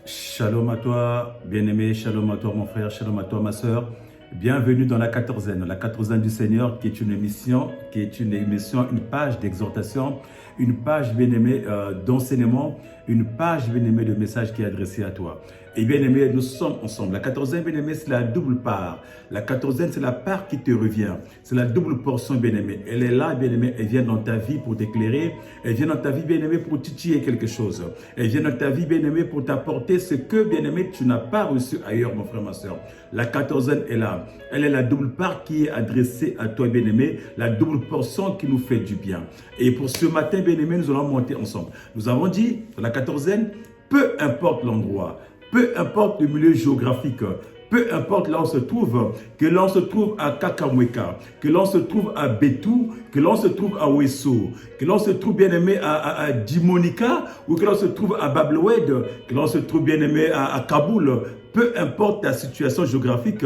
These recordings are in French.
Shalom à toi, bien-aimé, shalom à toi mon frère, shalom à toi ma soeur. Bienvenue dans la quatorzaine du Seigneur qui est une émission, une page d'exhortation, une page bien-aimée d'enseignement, une page bien-aimée de message qui est adressée à toi. Et bien-aimé, nous sommes ensemble. La quatorzaine, bien-aimé, c'est la double part. La quatorzaine, c'est la part qui te revient. C'est la double portion, bien-aimé. Elle est là, bien-aimé, elle vient dans ta vie pour t'éclairer. Elle vient dans ta vie, bien-aimé, pour titiller quelque chose. Elle vient dans ta vie, bien-aimé, pour t'apporter ce que, bien-aimé, tu n'as pas reçu ailleurs, mon frère, ma soeur. La quatorzaine est là. Elle est la double part qui est adressée à toi, bien-aimé, la double portion qui nous fait du bien. Et pour ce matin, bien-aimé, nous allons monter ensemble. Nous avons dit, dans la quatorzaine, peu importe l'endroit, peu importe le milieu géographique, peu importe là où on se trouve, que l'on se trouve à Kakamweka, que l'on se trouve à Betou, que l'on se trouve à Wesso, que l'on se trouve bien aimé à Dimonika, ou que l'on se trouve à Bablewed, que l'on se trouve bien aimé à Kaboul, peu importe ta situation géographique,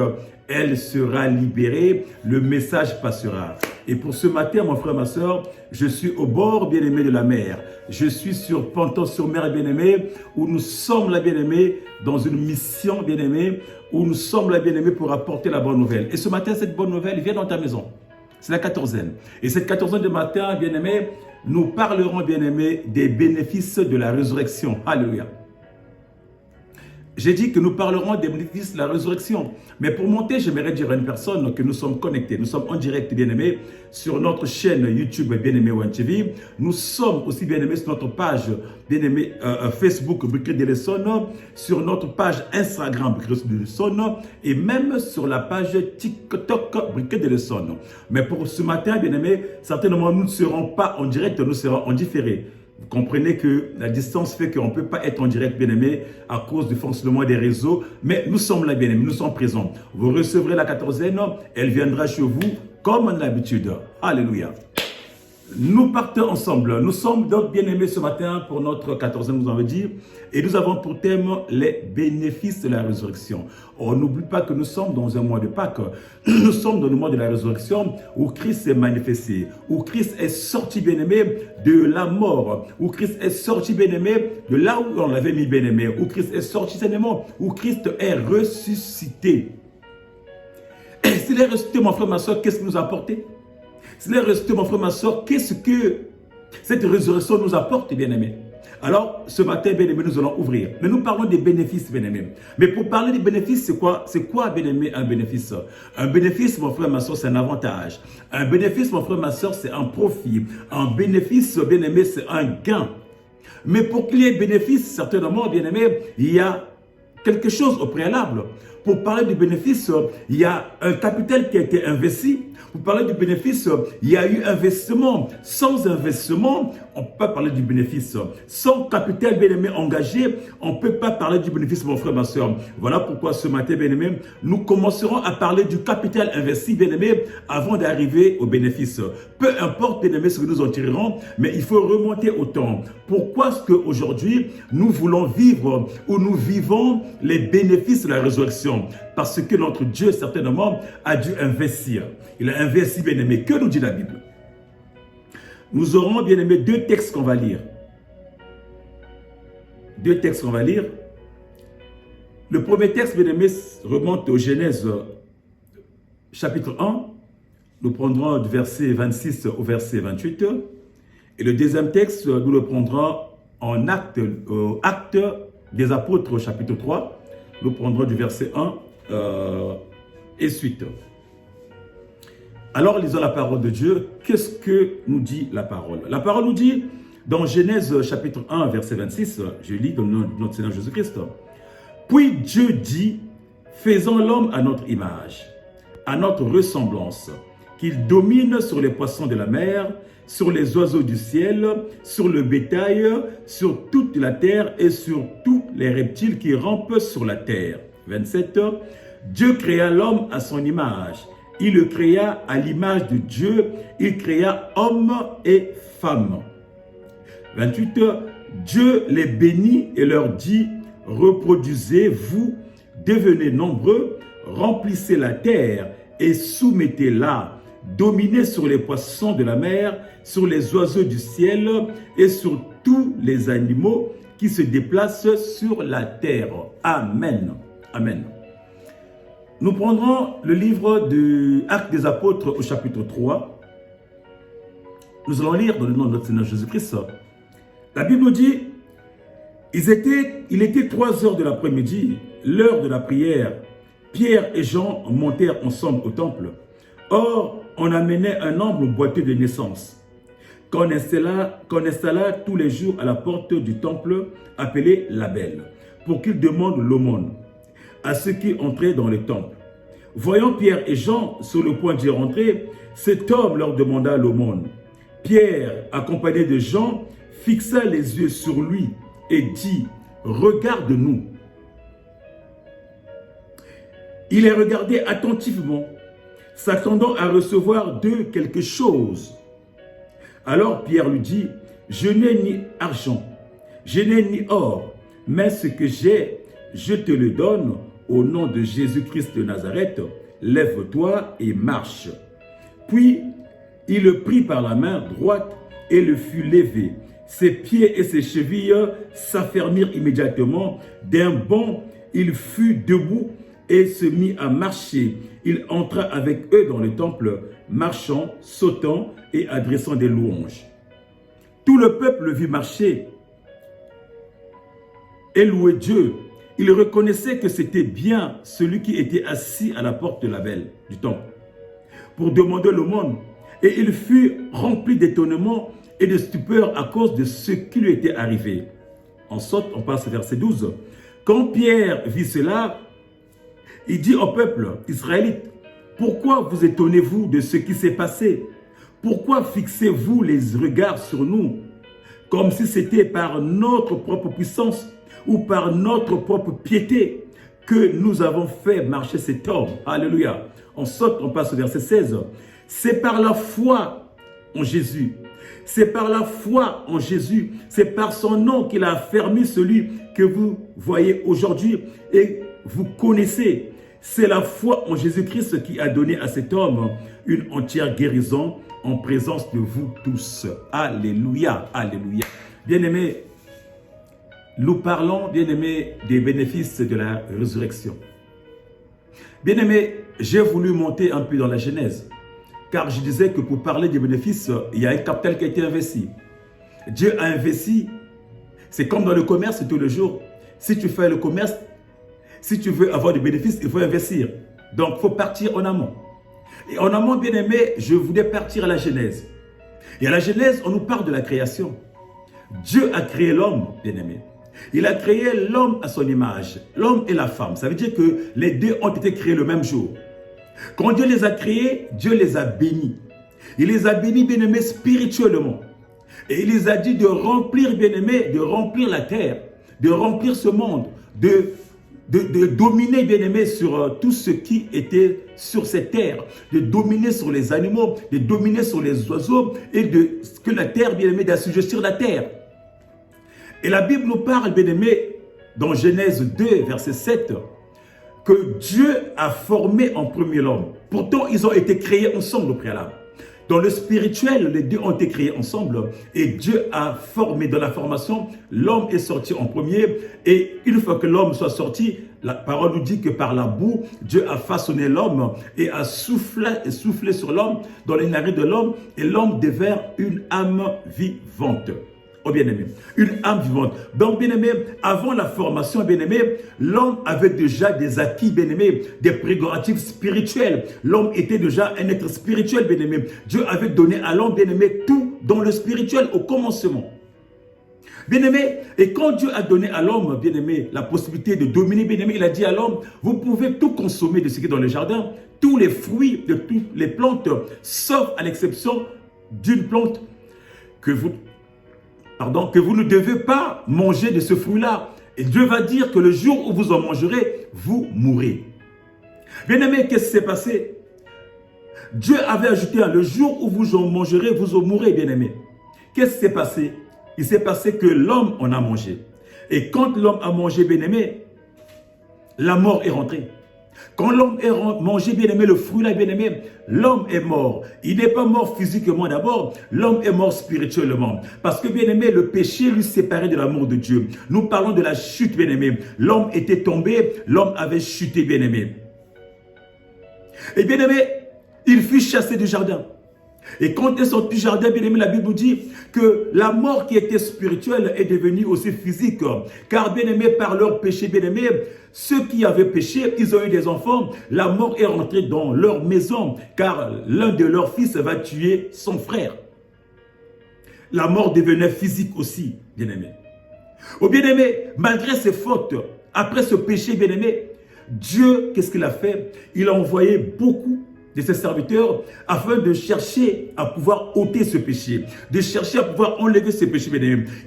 elle sera libérée, le message passera. Et pour ce matin, mon frère, ma soeur, je suis au bord bien-aimé de la mer. Je suis sur Ponton-sur-Mer bien-aimé, où nous sommes là bien-aimé, dans une mission bien-aimé, où nous sommes là bien-aimé pour apporter la bonne nouvelle. Et ce matin, cette bonne nouvelle vient dans ta maison. C'est la quatorzaine. Et cette quatorzaine de matin, bien-aimé, nous parlerons bien-aimé des bénéfices de la résurrection. Alléluia. J'ai dit que nous parlerons des bénéfices de la résurrection. Mais pour monter, j'aimerais dire à une personne que nous sommes connectés. Nous sommes en direct, bien-aimés, sur notre chaîne YouTube, bien-aimé OneTV. Nous sommes aussi, bien-aimés, sur notre page, bien-aimé, Facebook, Briquet de l'Essonne, sur notre page Instagram, Briquet de l'Essonne, et même sur la page TikTok, Briquet de l'Essonne. Mais pour ce matin, bien-aimés, certainement, nous ne serons pas en direct, nous serons en différé. Vous comprenez que la distance fait qu'on ne peut pas être en direct, bien-aimé, à cause du fonctionnement des réseaux. Mais nous sommes là, bien-aimés, nous sommes présents. Vous recevrez la quatorzaine, elle viendra chez vous comme d'habitude. Alléluia. Nous partons ensemble. Nous sommes donc bien-aimés ce matin pour notre quatorzaine, vous en dire. Et nous avons pour thème les bénéfices de la résurrection. On n'oublie pas que nous sommes dans un mois de Pâques. Nous sommes dans le mois de la résurrection où Christ s'est manifesté, où Christ est sorti bien-aimé de la mort, où Christ est sorti bien-aimé de là où on l'avait mis bien-aimé, où Christ est sorti sainement, où Christ est ressuscité. Et s'il est ressuscité, mon frère, ma soeur, qu'est-ce qu'il nous a apporté? S'il est ressuscité, mon frère, ma soeur, qu'est-ce que cette résurrection nous apporte, bien-aimé? Alors, ce matin, bien-aimé, nous allons ouvrir. Mais nous parlons des bénéfices, bien-aimé. Mais pour parler des bénéfices, c'est quoi? C'est quoi, bien-aimé, un bénéfice? Un bénéfice, mon frère, ma soeur, c'est un avantage. Un bénéfice, mon frère, ma soeur, c'est un profit. Un bénéfice, bien-aimé, c'est un gain. Mais pour qu'il y ait bénéfice, certainement, bien-aimé, il y a quelque chose au préalable. Pour parler du bénéfice, il y a un capital qui a été investi. Pour parler du bénéfice, il y a eu investissement. Sans investissement, on ne peut pas parler du bénéfice. Sans capital bien-aimé engagé, on ne peut pas parler du bénéfice, mon frère, ma soeur. Voilà pourquoi ce matin, bien-aimé, nous commencerons à parler du capital investi, bien-aimé, avant d'arriver au bénéfice. Peu importe, bien-aimé, ce que nous en tirerons, mais il faut remonter au temps. Pourquoi est-ce qu'aujourd'hui, nous voulons vivre ou nous vivons les bénéfices de la résurrection? Parce que notre Dieu, certainement, a dû investir. Il a investi, bien-aimé. Que nous dit la Bible? Nous aurons, bien-aimé, deux textes qu'on va lire. Deux textes qu'on va lire. Le premier texte, bien-aimé, remonte au Genèse, chapitre 1. Nous prendrons du verset 26 au verset 28. Et le deuxième texte, nous le prendrons en acte des apôtres, chapitre 3. Nous prendrons du verset 1 et suite. Alors, lisons la parole de Dieu. Qu'est-ce que nous dit la parole? La parole nous dit, dans Genèse chapitre 1, verset 26, je lis dans le nom de notre Seigneur Jésus-Christ. Puis Dieu dit, faisons l'homme à notre image, à notre ressemblance, qu'il domine sur les poissons de la mer, sur les oiseaux du ciel, sur le bétail, sur toute la terre et sur tous les reptiles qui rampent sur la terre. 27. Dieu créa l'homme à son image. Il le créa à l'image de Dieu. Il créa homme et femme. 28. Dieu les bénit et leur dit, reproduisez-vous, devenez nombreux, remplissez la terre et soumettez-la. Dominez sur les poissons de la mer, sur les oiseaux du ciel et sur tous les animaux qui se déplace sur la terre. Amen. Amen. Nous prendrons le livre de Actes des Apôtres au chapitre 3. Nous allons lire dans le nom de notre Seigneur Jésus-Christ. La Bible nous dit, il était 3 heures de l'après-midi, l'heure de la prière. Pierre et Jean montèrent ensemble au temple. Or, on amenait un homme boiteux de naissance, qu'on installa tous les jours à la porte du temple, appelé la Belle, pour qu'il demande l'aumône à ceux qui entraient dans le temple. Voyant Pierre et Jean sur le point d'y rentrer, cet homme leur demanda l'aumône. Pierre, accompagné de Jean, fixa les yeux sur lui et dit, « Regarde-nous ». Il les regardait attentivement, s'attendant à recevoir d'eux quelque chose. Alors Pierre lui dit, « Je n'ai ni argent, je n'ai ni or, mais ce que j'ai, je te le donne au nom de Jésus-Christ de Nazareth, lève-toi et marche. » Puis il le prit par la main droite et le fut levé. Ses pieds et ses chevilles s'affermirent immédiatement. D'un bond, il fut debout et se mit à marcher. Il entra avec eux dans le temple, marchant, sautant et adressant des louanges. Tout le peuple le vit marcher et louer Dieu. Il reconnaissait que c'était bien celui qui était assis à la porte de la Belle du temple pour demander l'aumône. Et il fut rempli d'étonnement et de stupeur à cause de ce qui lui était arrivé. Ensuite, on passe au verset 12. Quand Pierre vit cela, il dit au peuple israélite, « Pourquoi vous étonnez-vous de ce qui s'est passé? Pourquoi fixez-vous les regards sur nous, comme si c'était par notre propre puissance ou par notre propre piété que nous avons fait marcher cet homme? » Alléluia. Ensuite, on passe au verset 16. « C'est par la foi en Jésus. C'est par la foi en Jésus. C'est par son nom qu'il a affermi celui que vous voyez aujourd'hui et vous connaissez. C'est la foi en Jésus-Christ qui a donné à cet homme une entière guérison en présence de vous tous. » Alléluia. Alléluia. Bien-aimés, nous parlons, bien-aimés, des bénéfices de la résurrection. Bien-aimés, j'ai voulu monter un peu dans la Genèse. Car je disais que pour parler des bénéfices, il y a un capital qui a été investi. Dieu a investi. C'est comme dans le commerce tous les jours. Si tu fais le commerce, si tu veux avoir des bénéfices, il faut investir. Donc, il faut partir en amont. Et en amont, bien aimé, je voulais partir à la Genèse. Et à la Genèse, on nous parle de la création. Dieu a créé l'homme, bien aimé. Il a créé l'homme à son image, l'homme et la femme. Ça veut dire que les deux ont été créés le même jour. Quand Dieu les a créés, Dieu les a bénis. Il les a bénis, bien-aimés, spirituellement. Et il les a dit de remplir, bien-aimés, de remplir la terre, de remplir ce monde, de dominer, bien-aimés, sur tout ce qui était sur cette terre, de dominer sur les animaux, de dominer sur les oiseaux et que la terre, bien-aimés, d'assujettir la terre. Et la Bible nous parle, bien-aimés, dans Genèse 2, verset 7, que Dieu a formé en premier l'homme. Pourtant, ils ont été créés ensemble au préalable. Dans le spirituel, les deux ont été créés ensemble et Dieu a formé. Dans la formation, l'homme est sorti en premier et une fois que l'homme soit sorti, la parole nous dit que par la boue, Dieu a façonné l'homme et a soufflé sur l'homme, dans les narines de l'homme, et l'homme devint une âme vivante. Oh bien-aimé, une âme vivante. Donc bien-aimé, avant la formation, bien-aimé, l'homme avait déjà des acquis, bien-aimé, des prérogatives spirituelles. L'homme était déjà un être spirituel, bien-aimé. Dieu avait donné à l'homme, bien-aimé, tout dans le spirituel au commencement. Bien-aimé, et quand Dieu a donné à l'homme, bien-aimé, la possibilité de dominer, bien-aimé, il a dit à l'homme, vous pouvez tout consommer de ce qui est dans le jardin, tous les fruits de toutes les plantes, sauf à l'exception d'une plante que vous ne devez pas manger de ce fruit-là. Et Dieu va dire que le jour où vous en mangerez, vous mourrez. Bien-aimé, qu'est-ce qui s'est passé? Dieu avait ajouté, le jour où vous en mangerez, vous en mourrez, bien-aimé. Qu'est-ce qui s'est passé? Il s'est passé que l'homme en a mangé. Et quand l'homme a mangé, bien-aimé, la mort est rentrée. Quand l'homme est mangé, bien-aimé, le fruit là, bien-aimé, l'homme est mort. Il n'est pas mort physiquement d'abord, l'homme est mort spirituellement. Parce que, bien-aimé, le péché lui séparait de l'amour de Dieu. Nous parlons de la chute, bien-aimé. L'homme était tombé, l'homme avait chuté, bien-aimé. Et bien-aimé, il fut chassé du jardin. Et quand il est sorti du jardin, bien aimé, la Bible nous dit que la mort qui était spirituelle est devenue aussi physique. Car bien aimé, par leur péché, bien aimé, ceux qui avaient péché, ils ont eu des enfants, la mort est rentrée dans leur maison, car l'un de leurs fils va tuer son frère. La mort devenait physique aussi, bien aimé. Oh bien aimé, malgré ses fautes, après ce péché, bien aimé, Dieu, qu'est-ce qu'il a fait? Il a envoyé beaucoup de ses serviteurs afin de chercher à pouvoir ôter ce péché, de chercher à pouvoir enlever ce péché.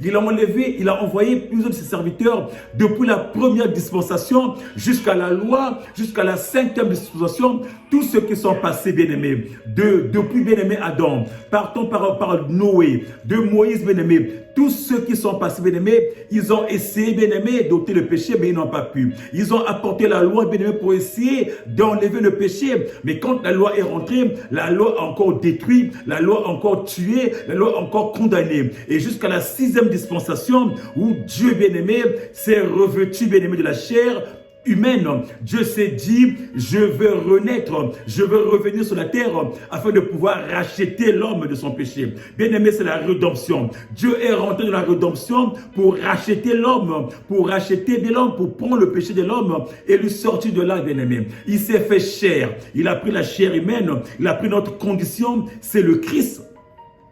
Il a enlevé, il a envoyé plusieurs de ses serviteurs depuis la première dispensation jusqu'à la loi, jusqu'à la 5e dispensation, tous ceux qui sont passés, bien-aimés, depuis bien-aimé Adam, partons par Noé, de Moïse, bien-aimé, tous ceux qui sont passés, bien-aimés, ils ont essayé, bien-aimés, d'ôter le péché, mais ils n'ont pas pu. Ils ont apporté la loi, bien-aimé, pour essayer d'enlever le péché. Mais quand la loi est rentrée, la loi a encore détruit, la loi a encore tué, la loi a encore condamné. Et jusqu'à la 6e dispensation, où Dieu, bien-aimé, s'est revêtu, bien-aimé, de la chair humaine. Dieu s'est dit, je veux renaître, je veux revenir sur la terre afin de pouvoir racheter l'homme de son péché. Bien aimé, c'est la rédemption. Dieu est rentré dans la rédemption pour racheter l'homme, pour racheter l'homme, pour prendre le péché de l'homme et lui sortir de là, bien aimé. Il s'est fait chair, il a pris la chair humaine, il a pris notre condition, c'est le Christ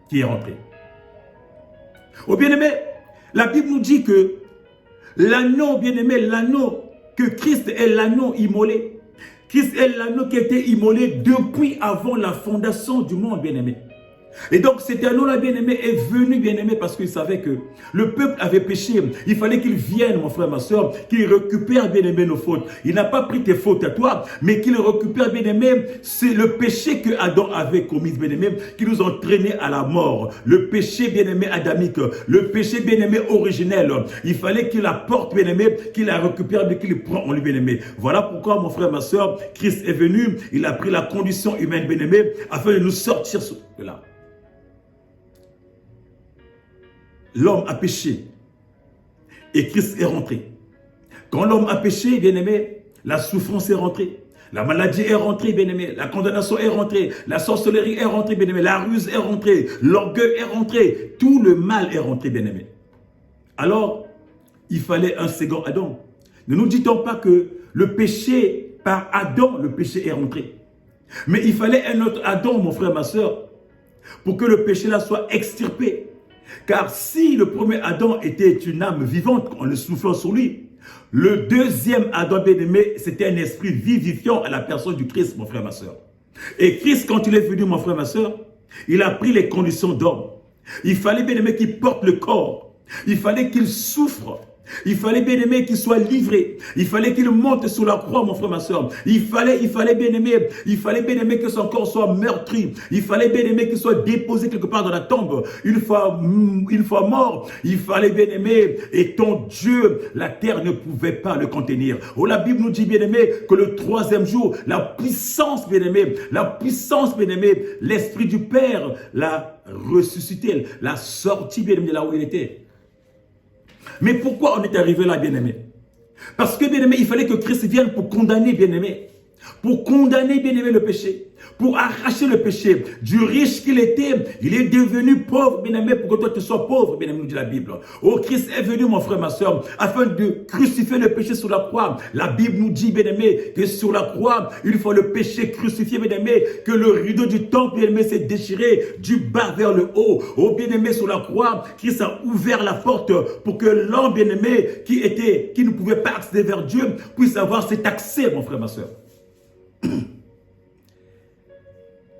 qui est rentré. Oh bien aimé, la Bible nous dit que l'agneau, bien aimé, l'agneau, que Christ est l'agneau immolé. Christ est l'agneau qui a été immolé depuis avant la fondation du monde, bien-aimé. Et donc cet agneau-là, bien-aimé, est venu, bien-aimé, parce qu'il savait que le peuple avait péché. Il fallait qu'il vienne, mon frère, ma soeur, qu'il récupère, bien-aimé, nos fautes. Il n'a pas pris tes fautes à toi, mais qu'il récupère, bien-aimé, c'est le péché que Adam avait commis, bien-aimé, qui nous a entraînés à la mort. Le péché, bien-aimé, adamique, le péché, bien-aimé, originel. Il fallait qu'il apporte, bien-aimé, qu'il la récupère, mais qu'il prend en lui, bien-aimé. Voilà pourquoi, mon frère, ma soeur, Christ est venu, il a pris la condition humaine, bien-aimé, afin de nous sortir de là. L'homme a péché et Christ est rentré. Quand l'homme a péché, bien-aimé, la souffrance est rentrée. La maladie est rentrée, bien-aimé. La condamnation est rentrée. La sorcellerie est rentrée, bien-aimé. La ruse est rentrée. L'orgueil est rentré. Tout le mal est rentré, bien-aimé. Alors, il fallait un second Adam. Ne nous dit-on pas que le péché, par Adam, le péché est rentré. Mais il fallait un autre Adam, mon frère, ma soeur, pour que le péché là soit extirpé. Car si le premier Adam était une âme vivante en le soufflant sur lui, le deuxième Adam bien-aimé, c'était un esprit vivifiant à la personne du Christ, mon frère, ma soeur. Et Christ, quand il est venu, mon frère, ma soeur, il a pris les conditions d'homme. Il fallait bien-aimé qu'il porte le corps. Il fallait qu'il souffre. Il fallait bien aimé qu'il soit livré. Il fallait qu'il monte sur la croix, mon frère, ma soeur. Il fallait bien aimé que son corps soit meurtri. Il fallait bien aimé qu'il soit déposé quelque part dans la tombe. Une fois mort, il fallait bien aimé. Et ton Dieu, la terre ne pouvait pas le contenir. Oh, la Bible nous dit bien aimé que le troisième jour, la puissance bien aimé, l'Esprit du Père l'a ressuscité, l'a sorti bien aimé de là où il était. Mais pourquoi on est arrivé là, bien-aimé? Parce que, bien-aimé, il fallait que Christ vienne pour condamner, bien-aimé. Pour condamner, bien-aimé, le péché. Pour arracher le péché. Du riche qu'il était, il est devenu pauvre, bien-aimé, pour que toi tu sois pauvre, bien-aimé, nous dit la Bible. Oh, Christ est venu, mon frère, ma soeur, afin de crucifier le péché sur la croix. La Bible nous dit, bien-aimé, que sur la croix, une fois le péché crucifié, bien-aimé, que le rideau du temple, bien-aimé, s'est déchiré du bas vers le haut. Oh, bien-aimé, sur la croix, Christ a ouvert la porte pour que l'homme, bien-aimé, qui ne pouvait pas accéder vers Dieu, puisse avoir cet accès, mon frère, ma soeur.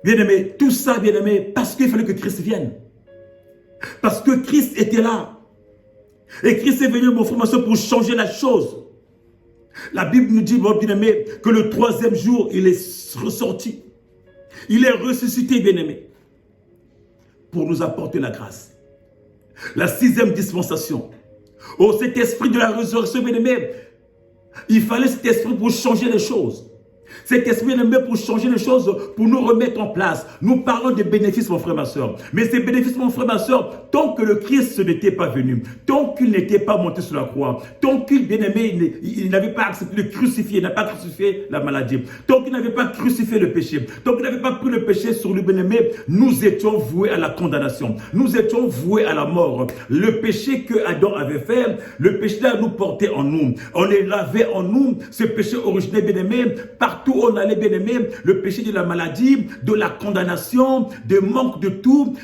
Bien-aimé, tout ça, bien-aimé, parce qu'il fallait que Christ vienne. Parce que Christ était là. Et Christ est venu, mon frère, ma soeur, pour changer la chose. La Bible nous dit, mon bien-aimé, que le troisième jour, il est ressorti. Il est ressuscité, bien-aimé, pour nous apporter la grâce. La 6e dispensation. Oh, cet esprit de la résurrection, bien-aimé, il fallait cet esprit pour changer les choses. Cet esprit, bien-aimé, pour changer les choses, pour nous remettre en place. Nous parlons des bénéfices, mon frère, ma soeur. Mais ces bénéfices, mon frère, ma soeur, tant que le Christ n'était pas venu, tant qu'il n'était pas monté sur la croix, tant qu'il, bien-aimé, il n'avait pas accepté de crucifier, il n'a pas crucifié la maladie, tant qu'il n'avait pas crucifié le péché, tant qu'il n'avait pas pris le péché sur lui, bien-aimé, nous étions voués à la condamnation. Nous étions voués à la mort. Le péché que Adam avait fait, le péché-là nous portait en nous. On l'avait en nous, ce péché originel, bien-aimé, partout où on allait, bien-aimé, le péché de la maladie, de la condamnation, de manque de tout,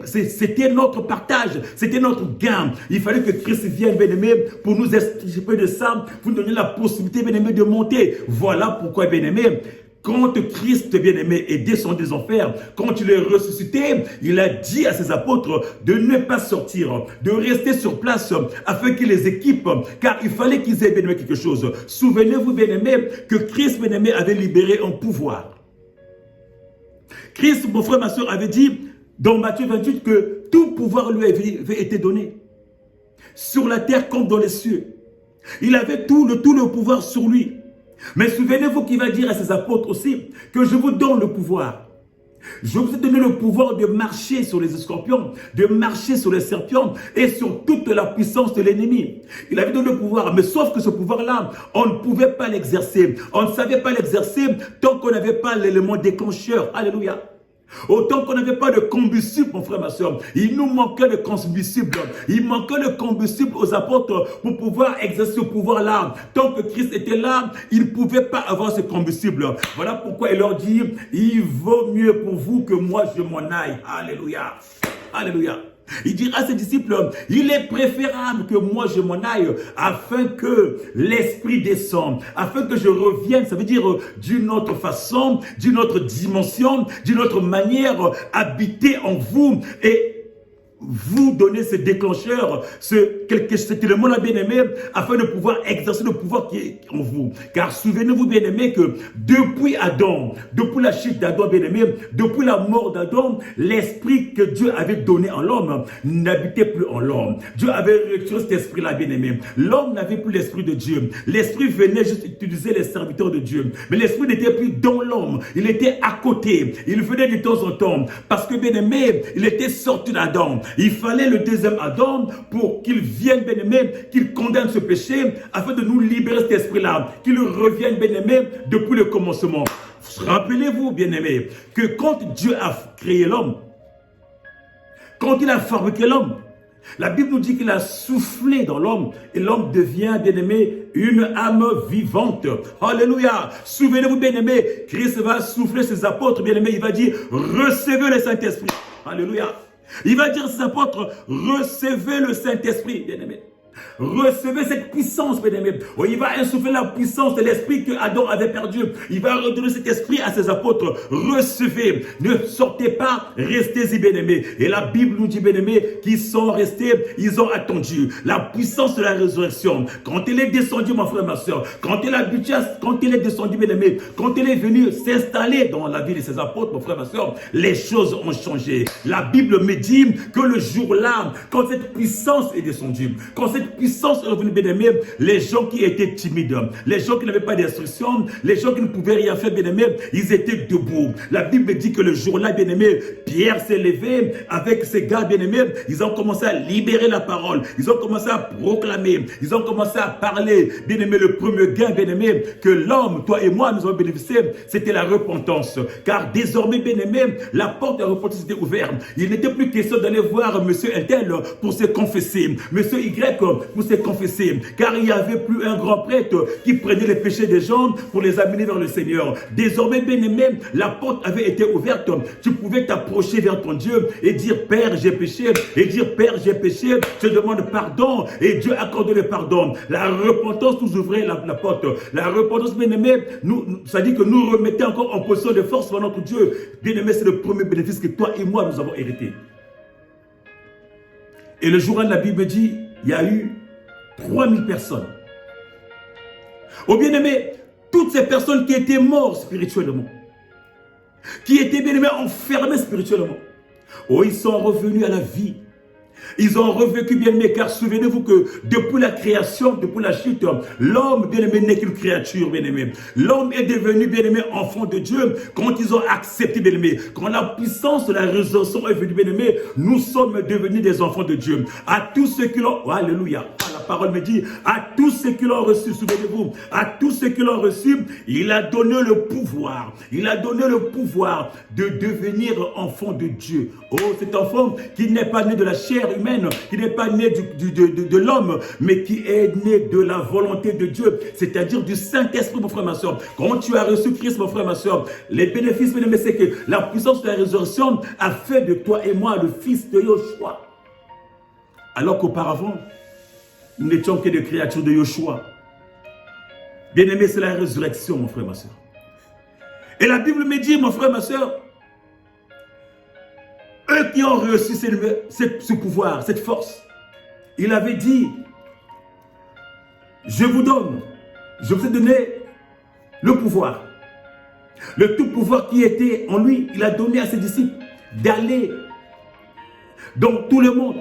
c'était notre partage, c'était notre gain. Il fallait que Christ vienne, bien-aimé, pour nous extirper de ça, pour nous donner la possibilité, bien-aimé, de monter. Voilà pourquoi, bien-aimé, quand Christ, bien-aimé, est descendu des enfers, quand il est ressuscité, il a dit à ses apôtres de ne pas sortir, de rester sur place afin qu'il les équipe, car il fallait qu'ils aient, bien-aimé, quelque chose. Souvenez-vous, bien-aimé, que Christ, bien-aimé, avait libéré un pouvoir. Christ, mon frère, ma soeur, avait dit dans Matthieu 28 que tout pouvoir lui avait été donné, sur la terre comme dans les cieux. Il avait tout le pouvoir sur lui. Mais souvenez-vous qu'il va dire à ses apôtres aussi que je vous donne le pouvoir. Je vous ai donné le pouvoir de marcher sur les scorpions, de marcher sur les serpents et sur toute la puissance de l'ennemi. Il avait donné le pouvoir, mais sauf que ce pouvoir-là, on ne pouvait pas l'exercer. On ne savait pas l'exercer tant qu'on n'avait pas l'élément déclencheur. Alléluia. Autant qu'on n'avait pas de combustible, mon frère, ma soeur, il nous manquait de combustible. Il manquait de combustible aux apôtres pour pouvoir exercer ce pouvoir-là. Tant que Christ était là, il ne pouvait pas avoir ce combustible. Voilà pourquoi il leur dit, il vaut mieux pour vous que moi je m'en aille. Alléluia. Alléluia. Il dira à ses disciples, il est préférable que moi je m'en aille afin que l'Esprit descende, afin que je revienne, ça veut dire d'une autre façon, d'une autre dimension, d'une autre manière, habiter en vous et vous donner ce déclencheur, cet élément-là, bien-aimé, afin de pouvoir exercer le pouvoir qui est en vous. Car souvenez-vous, bien-aimé, que depuis Adam, depuis la chute d'Adam, bien-aimé, depuis la mort d'Adam, l'esprit que Dieu avait donné en l'homme n'habitait plus en l'homme. Dieu avait retiré cet esprit-là, bien-aimé. L'homme n'avait plus l'esprit de Dieu. L'esprit venait juste utiliser les serviteurs de Dieu. Mais l'esprit n'était plus dans l'homme. Il était à côté. Il venait de temps en temps. Parce que, bien-aimé, il était sorti d'Adam. Il fallait le deuxième Adam pour qu'il vienne, bien-aimé, qu'il condamne ce péché, afin de nous libérer cet esprit-là, qu'il revienne, bien-aimé, depuis le commencement. Rappelez-vous, bien-aimé, que quand Dieu a créé l'homme, quand il a fabriqué l'homme, la Bible nous dit qu'il a soufflé dans l'homme et l'homme devient, bien-aimé, une âme vivante. Alléluia. Souvenez-vous, bien-aimé, Christ va souffler ses apôtres, bien-aimé, il va dire, recevez le Saint-Esprit. Alléluia. Il va dire à ses apôtres, recevez le Saint-Esprit, bien-aimé. Recevez cette puissance, bien-aimé. Il va insuffler la puissance de l'esprit que Adam avait perdu. Il va redonner cet esprit à ses apôtres. Recevez. Ne sortez pas, restez-y, bien-aimés. Et la Bible nous dit, bien-aimés, qu'ils sont restés, ils ont attendu la puissance de la résurrection. Quand il est descendu, mon frère, ma soeur, quand il est descendu, bien-aimé, quand il est venu s'installer dans la vie de ses apôtres, mon frère, ma soeur, les choses ont changé. La Bible me dit que le jour-là, quand cette puissance est descendue, quand cette puissance est revenue, bien-aimé, les gens qui étaient timides, les gens qui n'avaient pas d'instruction, les gens qui ne pouvaient rien faire, bien-aimé, ils étaient debout. La Bible dit que le jour-là, bien-aimé, Pierre s'est levé avec ses gars, bien-aimés, ils ont commencé à libérer la parole, ils ont commencé à proclamer, ils ont commencé à parler, bien-aimé, le premier gain, bien-aimé, que l'homme, toi et moi, nous avons bénéficié, c'était la repentance. Car désormais, bien-aimé, la porte de la repentance était ouverte. Il n'était plus question d'aller voir monsieur Intel pour se confesser, monsieur Y pour se confesser, car il n'y avait plus un grand prêtre qui prenait les péchés des gens pour les amener vers le Seigneur. Désormais, bien-aimé, la porte avait été ouverte. Tu pouvais t'approcher vers ton Dieu et dire, Père, j'ai péché, et dire, Père, j'ai péché, je demande pardon, et Dieu accorde le pardon. La repentance nous ouvrait la porte. La repentance, bien-aimé, ça dit que nous remettait encore en position de force vers notre Dieu. Bien-aimé, c'est le premier bénéfice que toi et moi, nous avons hérité. Et le jour-là, la Bible dit, il y a eu 3000 personnes. Oh bien-aimé, toutes ces personnes qui étaient mortes spirituellement, qui étaient bien-aimés enfermés spirituellement, oh, ils sont revenus à la vie. Ils ont revécu, bien-aimé, car souvenez-vous que depuis la création, depuis la chute, l'homme, bien-aimé, n'est qu'une créature, bien-aimé. L'homme est devenu, bien-aimé, enfant de Dieu quand ils ont accepté, bien-aimé. Quand la puissance de la résurrection est venue, bien-aimé, nous sommes devenus des enfants de Dieu. À tous ceux qui l'ont... Oh, alléluia. La parole me dit, à tous ceux qui l'ont reçu, souvenez-vous, à tous ceux qui l'ont reçu, il a donné le pouvoir. Il a donné le pouvoir de devenir enfant de Dieu. Oh, cet enfant qui n'est pas né de la chair humaine, qui n'est pas né de l'homme, mais qui est né de la volonté de Dieu, c'est-à-dire du Saint-Esprit, mon frère, ma soeur. Quand tu as reçu Christ, mon frère, ma soeur, les bénéfices, c'est que la puissance de la résurrection a fait de toi et moi le fils de Yoshua. Alors qu'auparavant, nous n'étions que des créatures de Yoshua. Bien-aimé, c'est la résurrection, mon frère, ma soeur. Et la Bible me dit, mon frère, ma soeur, eux qui ont reçu ce pouvoir, cette force, il avait dit, je vous ai donné le pouvoir. Le tout pouvoir qui était en lui, il a donné à ses disciples d'aller dans tout le monde,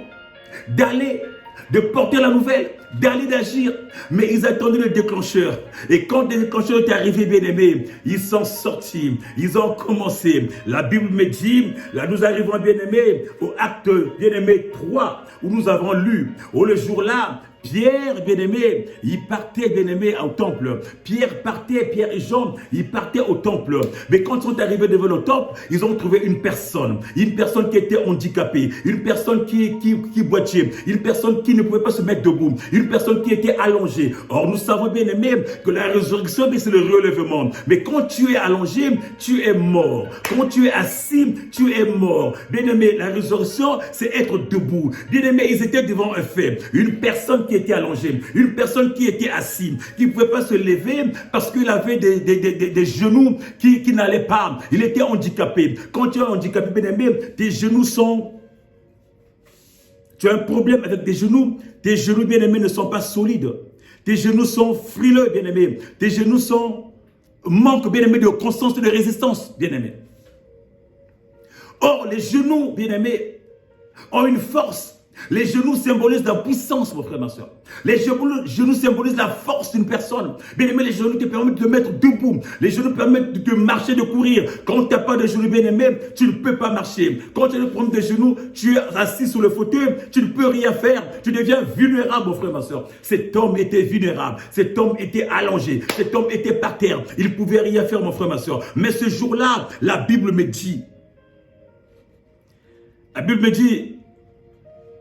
d'aller, de porter la nouvelle, d'aller d'agir. Mais ils attendaient le déclencheur. Et quand le déclencheur est arrivé, bien-aimés, ils sont sortis. Ils ont commencé. La Bible me dit, là nous arrivons, bien-aimés, au acte, bien-aimé 3, où nous avons lu, le jour-là, Pierre, bien-aimé, il partait, bien-aimé, au temple. Pierre et Jean, ils partaient au temple. Mais quand ils sont arrivés devant le temple, ils ont trouvé une personne qui était handicapée, une personne qui boitait, une personne qui ne pouvait pas se mettre debout, une personne qui était allongée. Or, nous savons, bien-aimé, que la résurrection, c'est le relèvement. Mais quand tu es allongé, tu es mort. Quand tu es assis, tu es mort. Bien-aimé, la résurrection, c'est être debout. Bien-aimé, ils étaient devant un fait. Une personne qui était allongé, une personne qui était assise, qui ne pouvait pas se lever parce qu'il avait des genoux qui n'allaient pas. Il était handicapé. Quand tu es handicapé, bien-aimé, tes genoux sont... Tu as un problème avec tes genoux, bien-aimés, ne sont pas solides. Tes genoux sont frileux, bien-aimés. Tes genoux manquent, bien-aimés, de constance et de résistance, bien-aimés. Or, les genoux, bien-aimés, ont une force. Les genoux symbolisent la puissance, mon frère, ma soeur. Les genoux symbolisent la force d'une personne. Bien aimé, les genoux te permettent de te mettre debout. Les genoux permettent de marcher, de courir. Quand tu n'as pas de genoux, bien aimé, tu ne peux pas marcher. Quand tu as le problème de genoux, tu es assis sur le fauteuil, tu ne peux rien faire. Tu deviens vulnérable, mon frère, ma soeur. Cet homme était vulnérable. Cet homme était allongé. Cet homme était par terre. Il ne pouvait rien faire, mon frère, ma soeur. Mais ce jour-là, la Bible me dit,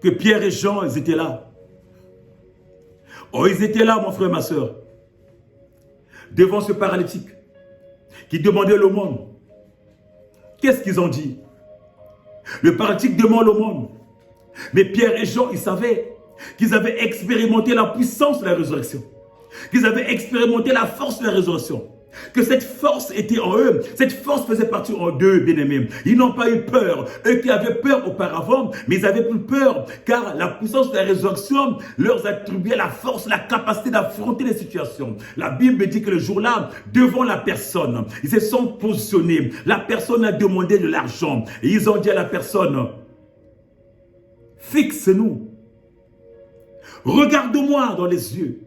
que Pierre et Jean, ils étaient là. Oh, ils étaient là, mon frère, ma soeur, devant ce paralytique qui demandait l'aumône. Qu'est-ce qu'ils ont dit? Le paralytique demande l'aumône. Mais Pierre et Jean, ils savaient qu'ils avaient expérimenté la puissance de la résurrection. Qu'ils avaient expérimenté la force de la résurrection. Que cette force était en eux, cette force faisait partie en eux, bien-aimés. Ils n'ont pas eu peur. Eux qui avaient peur auparavant, mais ils avaient plus peur, car la puissance de la résurrection leur attribuait la force, la capacité d'affronter les situations. La Bible dit que le jour-là, devant la personne, ils se sont positionnés. La personne a demandé de l'argent. Et ils ont dit à la personne, fixe-nous. Regarde-moi dans les yeux.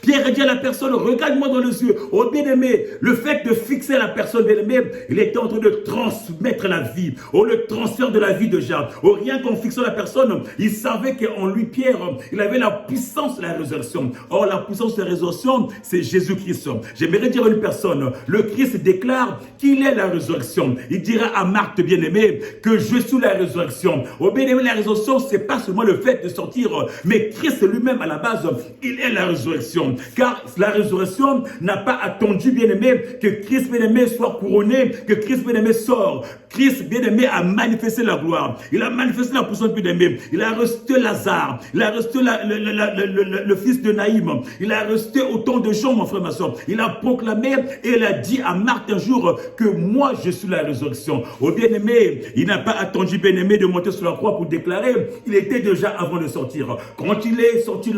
Pierre a dit à la personne, regarde-moi dans les yeux. Oh bien-aimé, le fait de fixer la personne, bien-aimé, il était en train de transmettre la vie. Oh, le transfert de la vie de Jacques. Oh, rien qu'en fixant la personne, il savait qu'en lui, Pierre, il avait la puissance de la résurrection. Or, la puissance de la résurrection, c'est Jésus-Christ. J'aimerais dire à une personne, le Christ déclare qu'il est la résurrection. Il dira à Marthe, bien-aimé, que je suis la résurrection. Oh bien-aimé, la résurrection, c'est pas seulement le fait de sortir, mais Christ lui-même, à la base, il est la résurrection. Car la résurrection n'a pas attendu, bien-aimé, que Christ, bien-aimé, soit couronné, que Christ, bien-aimé, sort. Christ, bien-aimé, a manifesté la gloire. Il a manifesté la puissance, bien-aimé. Il a resté Lazare. Il a resté le fils de Naïm. Il a resté autant de gens, mon frère, ma soeur. Il a proclamé et il a dit à Marthe un jour que moi, je suis la résurrection. Oh, bien-aimé, il n'a pas attendu, bien-aimé, de monter sur la croix pour déclarer. Il était déjà avant de sortir. Quand il est sorti,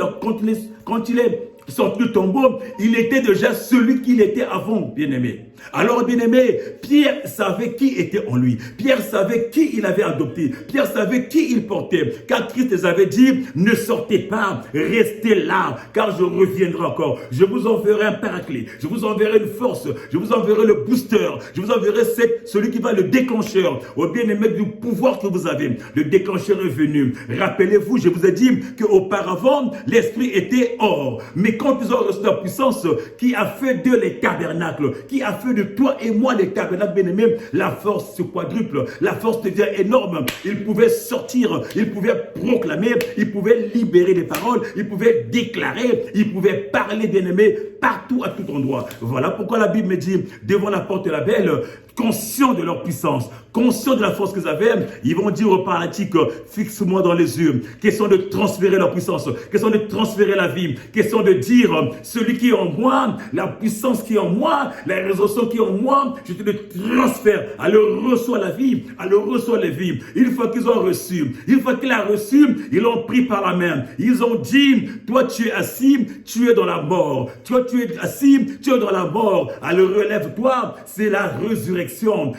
quand il est sorti du tombeau, il était déjà celui qu'il était avant, bien-aimé. Alors, bien-aimé, Pierre savait qui était en lui. Pierre savait qui il avait adopté. Pierre savait qui il portait. Car Christ les avait dit, ne sortez pas, restez là, car je reviendrai encore. Je vous enverrai un paraclet, je vous enverrai une force, je vous enverrai le booster, je vous enverrai celui qui va le déclencheur, au bien-aimé du pouvoir que vous avez. Le déclencheur est venu. Rappelez-vous, je vous ai dit qu'auparavant, l'esprit était hors. Mais quand ils ont reçu la puissance qui a fait d'eux les tabernacles, qui a fait de toi et moi les tabernacles, bien-aimés, la force se quadruple, la force devient énorme. Ils pouvaient sortir, ils pouvaient proclamer, ils pouvaient libérer des paroles, ils pouvaient déclarer, ils pouvaient parler, bien-aimés, partout, à tout endroit. Voilà pourquoi la Bible me dit, devant la porte de la belle, conscients de leur puissance, conscients de la force qu'ils avaient, ils vont dire aux paralytiques, fixe-moi dans les yeux. Question de transférer leur puissance, question de transférer la vie, question de dire, celui qui est en moi, la puissance qui est en moi, la résolution qui est en moi, je te le transfère. Alors reçoit la vie, alors reçoit les vies. Une fois qu'ils ont reçu, une fois qu'il a reçu, ils l'ont pris par la main. Ils ont dit, toi tu es assis, tu es dans la mort. Toi tu es assis, tu es dans la mort. Alors relève-toi, c'est la résurrection.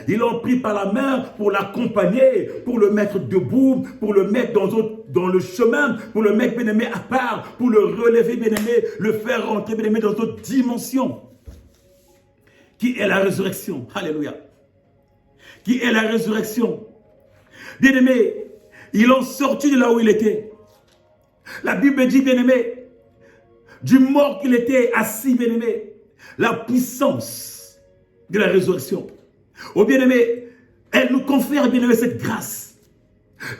Ils l'ont pris par la main pour l'accompagner, pour le mettre debout, pour le mettre dans le chemin, pour le mettre, bien-aimé, à part, pour le relever, bien-aimé, le faire rentrer, bien-aimé, dans d'autres dimensions. Qui est la résurrection? Alléluia. Qui est la résurrection? Bien-aimé, ils l'ont sorti de là où il était. La Bible dit, bien-aimé, du mort qu'il était assis, bien-aimé, la puissance de la résurrection. Oh bien-aimé, elle nous confère, bien-aimé, cette grâce.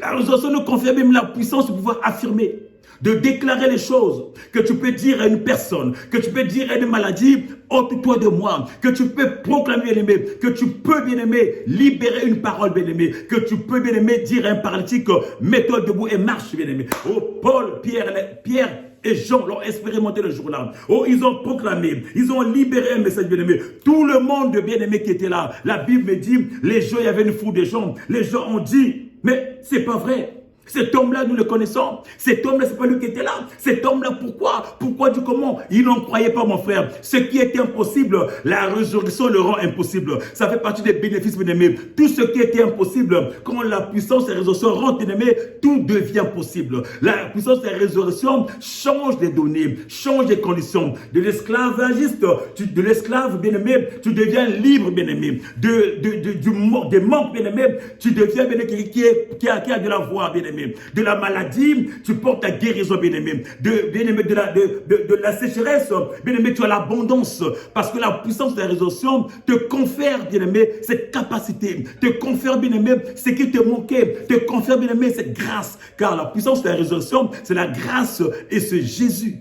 La résurrection nous confère même la puissance de pouvoir affirmer, de déclarer les choses que tu peux dire à une personne, que tu peux dire à une maladie, occupe-toi de moi, que tu peux proclamer, bien-aimé, que tu peux, bien-aimé, libérer une parole, bien-aimé, que tu peux, bien-aimé, dire à un paralytique, mets-toi debout et marche, bien-aimé. Oh Paul, Pierre et Jean l'ont expérimenté le jour-là. Oh, ils ont proclamé, ils ont libéré un message, bien-aimé. Tout le monde bien-aimé qui était là, la Bible me dit, les gens, il y avait une foule de gens. Les gens ont dit, mais c'est pas vrai. Cet homme-là, nous le connaissons. Cet homme-là, c'est pas lui qui était là. Cet homme-là, pourquoi? Pourquoi du comment? Ils n'en croyaient pas, mon frère. Ce qui était impossible, la résurrection le rend impossible. Ça fait partie des bénéfices, bien-aimés. Tout ce qui était impossible, quand la puissance de la résurrection rentre, bien-aimé, tout devient possible. La puissance de la résurrection change les données, change les conditions. De l'esclavagiste, de l'esclave, bien-aimé, tu deviens libre, bien-aimé. Des manques, bien-aimé, tu deviens, bien-aimé, qui a de la voix, bien-aimé. De la maladie, tu portes ta guérison, bien-aimé. De la sécheresse, bien-aimé, tu as l'abondance. Parce que la puissance de la résurrection te confère, bien-aimé, cette capacité. Te confère, bien-aimé, ce qui te manquait. Te confère, bien-aimé, cette grâce. Car la puissance de la résurrection, c'est la grâce et c'est Jésus.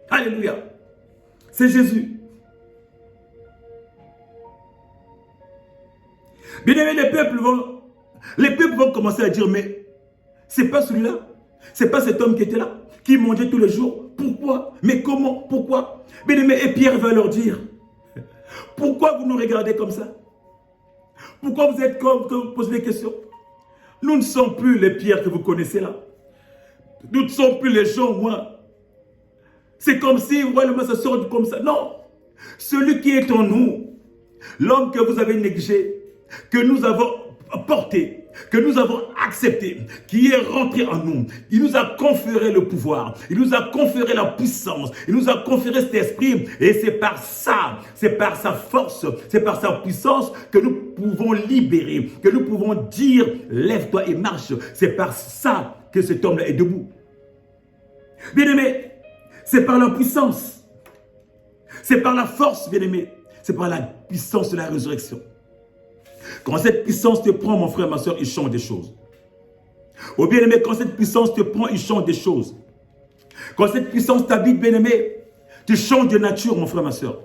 Alléluia. C'est Jésus. Bien-aimé, les peuples vont commencer à dire, mais c'est pas celui-là. C'est pas cet homme qui était là, qui mangeait tous les jours. Pourquoi? Mais comment? Pourquoi? Bien-aimé, et Pierre va leur dire, pourquoi vous nous regardez comme ça? Pourquoi vous êtes comme vous posez des questions? Nous ne sommes plus les pierres que vous connaissez là. Nous ne sommes plus les gens, moi. C'est comme si, ouais, le ça sort comme ça. Non. Celui qui est en nous, l'homme que vous avez négligé, que nous avons porté, que nous avons accepté, qui est rentré en nous. Il nous a conféré le pouvoir, il nous a conféré la puissance, il nous a conféré cet esprit. Et c'est par ça, c'est par sa force, c'est par sa puissance que nous pouvons libérer, que nous pouvons dire, lève-toi et marche. C'est par ça que cet homme-là est debout. Bien-aimé, c'est par la puissance, c'est par la force, bien-aimé, c'est par la puissance de la résurrection. Quand cette puissance te prend, mon frère, ma soeur, il change des choses. Oh bien-aimé, quand cette puissance te prend, il change des choses. Quand cette puissance t'habite, bien-aimé, tu changes de nature, mon frère, ma soeur.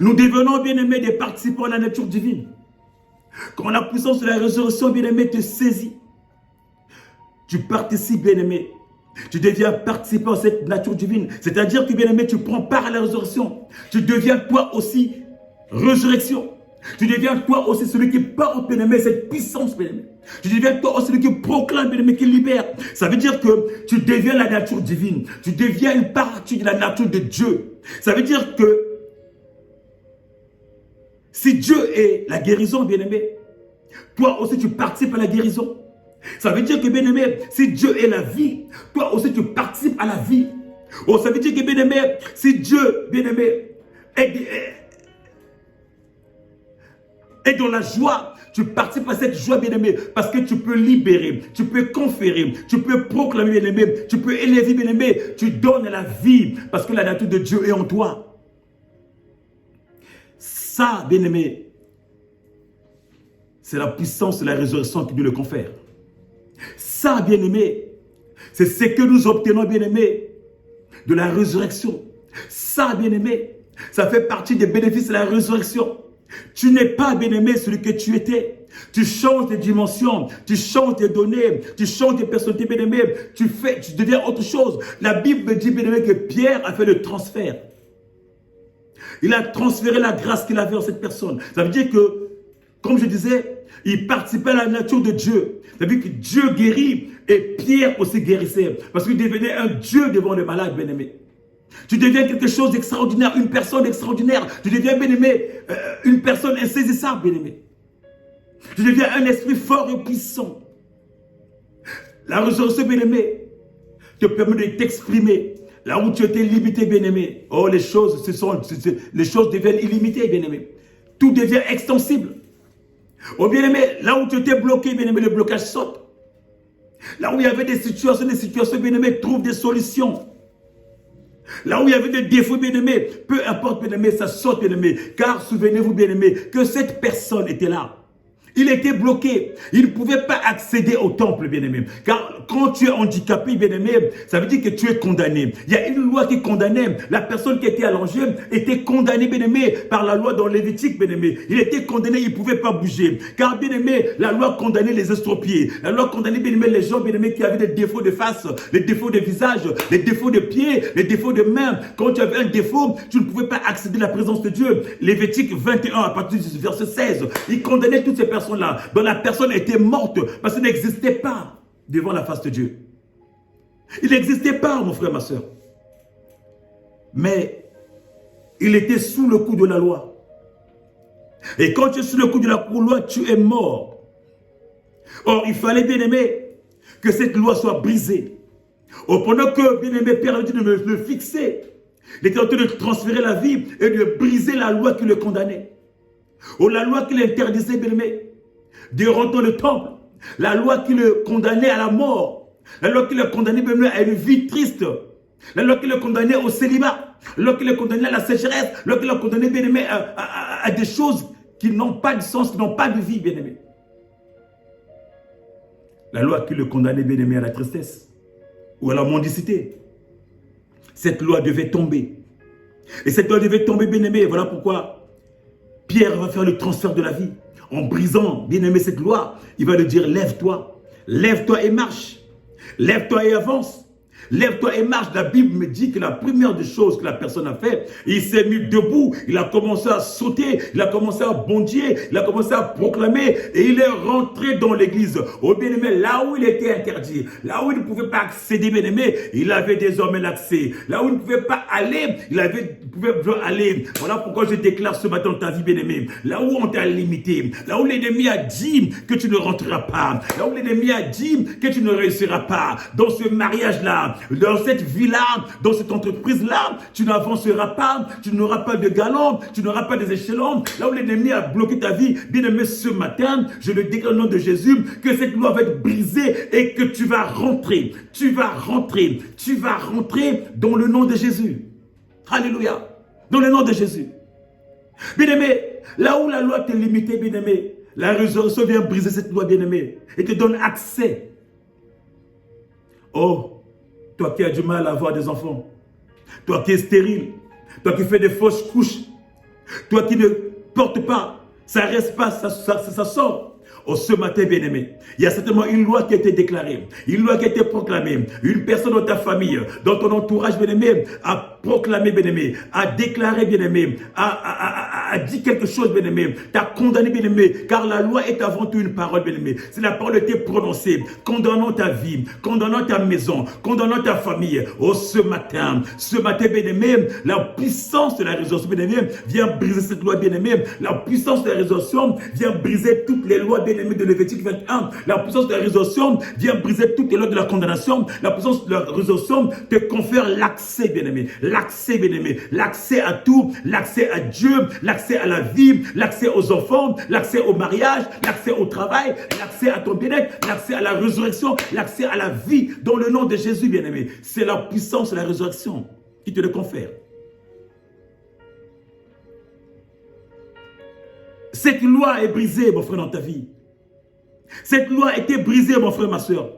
Nous devenons, bien-aimé, des participants à la nature divine. Quand la puissance de la résurrection, bien-aimé, te saisit, tu participes, bien-aimé. Tu deviens participant à cette nature divine. C'est-à-dire que, bien-aimé, tu prends part à la résurrection. Tu deviens toi aussi résurrection. Tu deviens toi aussi celui qui porte, bien-aimé, cette puissance, bien-aimé. Tu deviens toi celui qui proclame, bien-aimé, qui libère. Ça veut dire que tu deviens la nature divine. Tu deviens une partie de la nature de Dieu. Ça veut dire que si Dieu est la guérison, bien-aimé, toi aussi tu participes à la guérison. Ça veut dire que, bien-aimé, si Dieu est la vie, toi aussi tu participes à la vie. Oh, ça veut dire que, bien-aimé, si Dieu, bien-aimé, est dans la joie, tu participes à cette joie, bien-aimé, parce que tu peux libérer, tu peux conférer, tu peux proclamer, bien-aimé, tu peux élever, bien-aimé, tu donnes la vie, parce que la nature de Dieu est en toi. Ça, bien-aimé, c'est la puissance de la résurrection qui nous le confère. Ça, bien-aimé, c'est ce que nous obtenons, bien-aimé, de la résurrection. Ça, bien-aimé, ça fait partie des bénéfices de la résurrection. Tu n'es pas, bien-aimé, celui que tu étais. Tu changes de dimension, tu changes de données, tu changes de personnalité, bien-aimé. Tu deviens autre chose. La Bible dit, bien-aimé, que Pierre a fait le transfert. Il a transféré la grâce qu'il avait en cette personne. Ça veut dire que, comme je disais, il participait à la nature de Dieu. Ça veut dire que Dieu guérit et Pierre aussi guérissait. Parce qu'il devenait un Dieu devant les malades, bien-aimé. Tu deviens quelque chose d'extraordinaire, une personne extraordinaire. Tu deviens, bien-aimé, une personne insaisissable, bien-aimé. Tu deviens un esprit fort et puissant. La résurrection, bien-aimé, te permet de t'exprimer. Là où tu étais limité, bien-aimé. Oh, les choses deviennent illimitées, bien-aimé. Tout devient extensible. Oh, bien-aimé, là où tu étais bloqué, bien-aimé, le blocage saute. Là où il y avait des situations, bien-aimé, trouve des solutions. Là où il y avait des défauts, bien-aimé, peu importe, bien-aimé, ça saute, bien-aimé. Car souvenez-vous, bien-aimé, que cette personne était là. Il était bloqué. Il ne pouvait pas accéder au temple, bien-aimé. Car quand tu es handicapé, bien-aimé, ça veut dire que tu es condamné. Il y a une loi qui condamnait. La personne qui était allongée était condamnée, bien-aimé, par la loi dans Lévitique, bien-aimé. Il était condamné, il ne pouvait pas bouger. Car, bien-aimé, la loi condamnait les estropiés. La loi condamnait, bien-aimé, les gens, bien-aimé, qui avaient des défauts de face, les défauts de visage, les défauts de pieds, les défauts de mains. Quand tu avais un défaut, tu ne pouvais pas accéder à la présence de Dieu. Lévitique 21, à partir du verset 16, il condamnait toutes ces personnes là, dont la personne était morte parce qu'elle n'existait pas devant la face de Dieu. Il n'existait pas, mon frère, ma soeur. Mais il était sous le coup de la loi. Et quand tu es sous le coup de la loi, tu es mort. Or, il fallait, bien aimé, que cette loi soit brisée. Or, pendant que, bien aimé, Père a dit de me fixer, il était en train de transférer la vie et de briser la loi qui le condamnait. Or, la loi qui l'interdisait, bien aimé, de rentrer dans le temple, la loi qui le condamnait à la mort, la loi qui le condamnait à une vie triste, la loi qui le condamnait au célibat, la loi qui le condamnait à la sécheresse, la loi qui le condamnait, bien aimé, à des choses qui n'ont pas de sens, qui n'ont pas de vie, bien aimé. La loi qui le condamnait, bien aimé, à la tristesse ou à la mendicité. Cette loi devait tomber. Et cette loi devait tomber, bien aimé. Voilà pourquoi Pierre va faire le transfert de la vie. En brisant, bien aimé, cette loi, il va lui dire, lève-toi. Lève-toi et marche. Lève-toi et avance. Lève-toi et marche. La Bible me dit que la première des choses que la personne a fait, il s'est mis debout, il a commencé à sauter, il a commencé à bondir, il a commencé à proclamer et il est rentré dans l'église. Oh bien-aimé, là où il était interdit, là où il ne pouvait pas accéder, bien-aimé, il avait désormais l'accès. Là où il ne pouvait pas aller, il pouvait aller. Voilà pourquoi je déclare ce matin dans ta vie, bien-aimé. Là où on t'a limité, là où l'ennemi a dit que tu ne rentreras pas, là où l'ennemi a dit que tu ne réussiras pas, dans ce mariage-là, dans cette vie-là, dans cette entreprise-là, tu n'avanceras pas, tu n'auras pas de galon, tu n'auras pas des échelons. Là où l'ennemi a bloqué ta vie, bien aimé, ce matin, je le déclare au nom de Jésus, que cette loi va être brisée et que tu vas rentrer. Tu vas rentrer. Tu vas rentrer dans le nom de Jésus. Alléluia. Dans le nom de Jésus. Bien aimé, là où la loi t'est limitée, bien aimé, la résurrection vient briser cette loi, bien aimé, et te donne accès. Oh, toi qui as du mal à avoir des enfants, toi qui es stérile, toi qui fais des fausses couches, toi qui ne portes pas, ça ne reste pas, ça sort. Oh, ce matin, bien-aimé, il y a certainement une loi qui a été déclarée, une loi qui a été proclamée. Une personne dans ta famille, dans ton entourage, bien-aimé, a proclamé, bien-aimé, a déclaré, bien-aimé, a a dit quelque chose, bien-aimé, t'a condamné, bien-aimé, car la loi est avant tout une parole, bien-aimé. C'est la parole qui est prononcée, condamnant ta vie, condamnant ta maison, condamnant ta famille. Oh, ce matin, bien-aimé, la puissance de la résurrection, bien-aimé, vient briser cette loi, bien-aimé. La puissance de la résurrection vient briser toutes les lois, bien-aimé, de Lévitique 21. La puissance de la résurrection vient briser toutes les lois de la condamnation. La puissance de la résurrection te confère l'accès, bien-aimé. L'accès, bien-aimé. L'accès à tout. L'accès à Dieu. L'accès à la vie. L'accès aux enfants. L'accès au mariage. L'accès au travail. L'accès à ton bien-être. L'accès à la résurrection. L'accès à la vie. Dans le nom de Jésus, bien-aimé. C'est la puissance de la résurrection qui te le confère. Cette loi est brisée, mon frère, dans ta vie. Cette loi a été brisée, mon frère, ma soeur.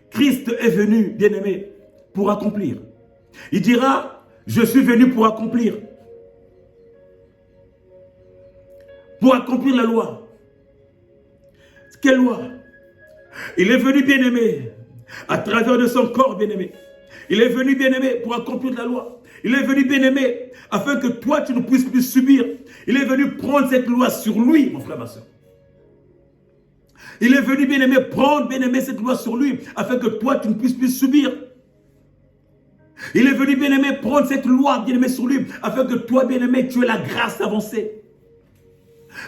Christ est venu, bien-aimé, pour accomplir. Il dira, je suis venu pour accomplir. Pour accomplir la loi. Quelle loi? Il est venu, bien-aimé, à travers de son corps, bien-aimé. Il est venu, bien-aimé, pour accomplir la loi. Il est venu, bien-aimé, afin que toi, tu ne puisses plus subir. Il est venu prendre cette loi sur lui, mon frère, ma soeur. Il est venu, bien-aimé, prendre, bien-aimé, cette loi sur lui, afin que toi, tu ne puisses plus subir. Il est venu, bien-aimé, prendre cette loi, bien-aimé, sur lui, afin que toi, bien-aimé, tu aies la grâce d'avancer.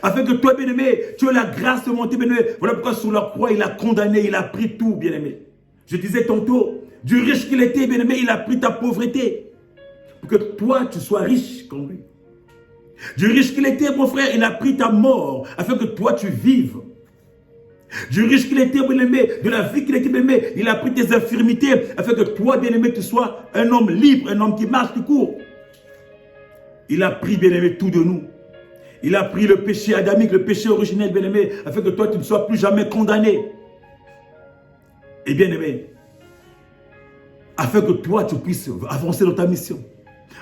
Afin que toi, bien-aimé, tu aies la grâce de monter, bien-aimé. Voilà pourquoi sur la croix, il a condamné, il a pris tout, bien-aimé. Je disais tantôt, du riche qu'il était, bien-aimé, il a pris ta pauvreté. Pour que toi, tu sois riche comme lui. Du riche qu'il était, mon frère, il a pris ta mort, afin que toi, tu vives. Du riche qu'il était, bien-aimé, de la vie qu'il était, bien-aimé, il a pris tes infirmités, afin que toi, bien-aimé, tu sois un homme libre, un homme qui marche, qui court. Il a pris, bien-aimé, tout de nous. Il a pris le péché adamique, le péché originel, bien-aimé, afin que toi, tu ne sois plus jamais condamné. Et bien-aimé, afin que toi, tu puisses avancer dans ta mission.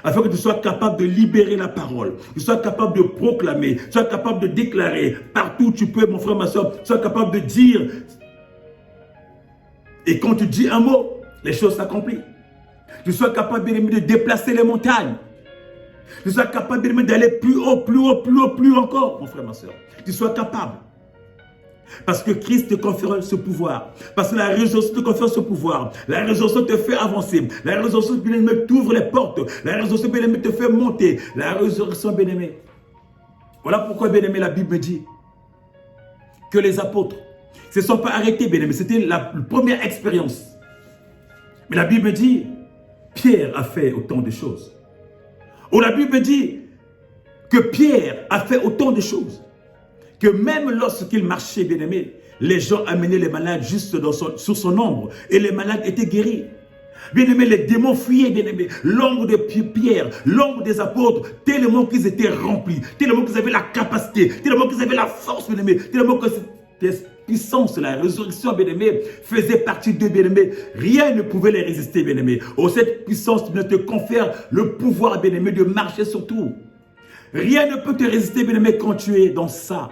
Afin que tu sois capable de libérer la parole, que tu sois capable de proclamer, que tu sois capable de déclarer partout où tu peux, mon frère, ma soeur, que tu sois capable de dire. Et quand tu dis un mot, les choses s'accomplissent. Que tu sois capable, bien-aimé, de déplacer les montagnes. Que tu sois capable, bien-aimé, d'aller plus haut, plus haut, plus haut, plus encore, mon frère, ma soeur. Que tu sois capable. Parce que Christ te confère ce pouvoir. Parce que la résurrection te confère ce pouvoir. La résurrection te fait avancer. La résurrection, bien-aimé, t'ouvre les portes. La résurrection, bien-aimé, te fait monter. La résurrection, bien-aimé. Voilà pourquoi, bien-aimé, la Bible me dit que les apôtres ne se sont pas arrêtés, bien-aimé. C'était la première expérience. Mais la Bible me dit, Pierre a fait autant de choses. Ou la Bible me dit que Pierre a fait autant de choses. Que même lorsqu'il marchait, bien-aimé, les gens amenaient les malades juste sur son ombre. Et les malades étaient guéris. Bien-aimé, les démons fuyaient, bien-aimé. L'ombre de Pierre, l'ombre des apôtres, tellement qu'ils étaient remplis, tellement qu'ils avaient la capacité, tellement qu'ils avaient la force, bien-aimé, tellement que cette puissance, la résurrection, bien-aimé, faisait partie d'eux, bien-aimé. Rien ne pouvait les résister, bien-aimé. Oh, cette puissance te confère le pouvoir, bien-aimé, de marcher sur tout. Rien ne peut te résister, bien-aimé, quand tu es dans ça.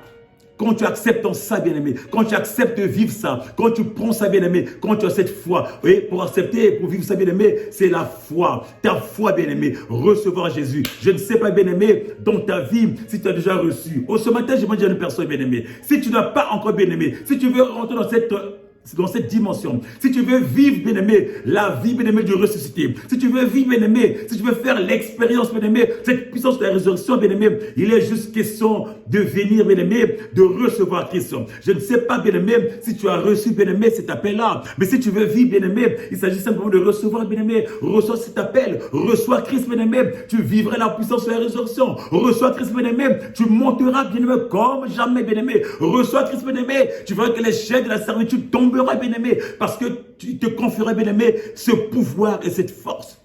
Quand tu acceptes ça, bien-aimé, quand tu acceptes de vivre ça, quand tu prends ça, bien-aimé, quand tu as cette foi, oui, pour accepter, pour vivre ça, bien-aimé, c'est la foi, ta foi, bien-aimé, recevoir Jésus. Je ne sais pas, bien-aimé, dans ta vie, si tu as déjà reçu. Oh, ce matin, je vais dire à une personne, bien-aimé, si tu n'as pas encore, bien-aimé, si tu veux rentrer dans cette dimension, si tu veux vivre, bien-aimé, la vie, bien-aimé, du ressuscité, si tu veux vivre, bien-aimé, si tu veux faire l'expérience, bien-aimé, cette puissance de la résurrection, bien-aimé, il est juste question de venir, bien-aimé, de recevoir Christ. Je ne sais pas, bien-aimé, si tu as reçu, bien-aimé, cet appel-là, mais si tu veux vivre, bien-aimé, il s'agit simplement de recevoir, bien-aimé, reçois cet appel, reçois Christ, bien-aimé, tu vivras la puissance de la résurrection, reçois Christ, bien-aimé, tu monteras, bien-aimé, comme jamais, bien-aimé, reçois Christ, bien-aimé, tu verras que les chaînes de la servitude tombent, bien-aimé, parce que tu te confieras, bien-aimé, ce pouvoir et cette force.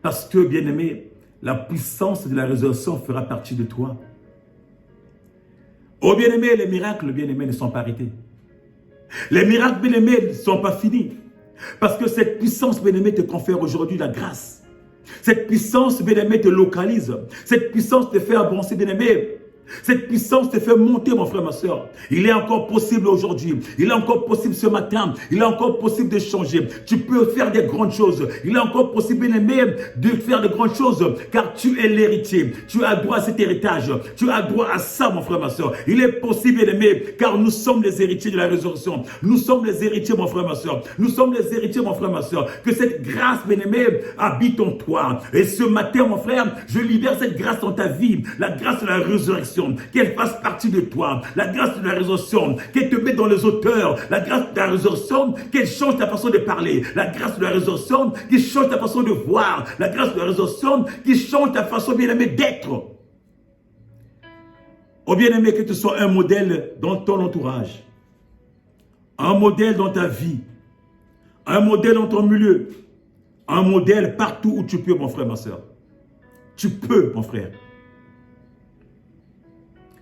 Parce que, bien-aimé, la puissance de la résurrection fera partie de toi. Oh, bien-aimé, les miracles, bien-aimés, ne sont pas arrêtés. Les miracles, bien-aimés, ne sont pas finis. Parce que cette puissance, bien-aimé, te confère aujourd'hui la grâce. Cette puissance, bien-aimé, te localise. Cette puissance te fait avancer, bien-aimé. Cette puissance te fait monter, mon frère, ma soeur. Il est encore possible aujourd'hui. Il est encore possible ce matin. Il est encore possible de changer. Tu peux faire des grandes choses. Il est encore possible, bien-aimé, de faire de grandes choses. Car tu es l'héritier. Tu as droit à cet héritage. Tu as droit à ça, mon frère, ma soeur. Il est possible, bien-aimé, car nous sommes les héritiers de la résurrection. Nous sommes les héritiers, mon frère, ma soeur. Nous sommes les héritiers, mon frère, ma soeur. Que cette grâce, bien-aimé, habite en toi. Et ce matin, mon frère, je libère cette grâce dans ta vie. La grâce de la résurrection. Qu'elle fasse partie de toi, la grâce de la résurrection, qu'elle te mette dans les hauteurs, la grâce de la résurrection, qu'elle change ta façon de parler, la grâce de la résurrection, qui change ta façon de voir, la grâce de la résurrection, qui change ta façon, bien-aimé, d'être. Oh bien-aimé, que tu sois un modèle dans ton entourage, un modèle dans ta vie, un modèle dans ton milieu, un modèle partout où tu peux, mon frère, ma soeur. Tu peux, mon frère.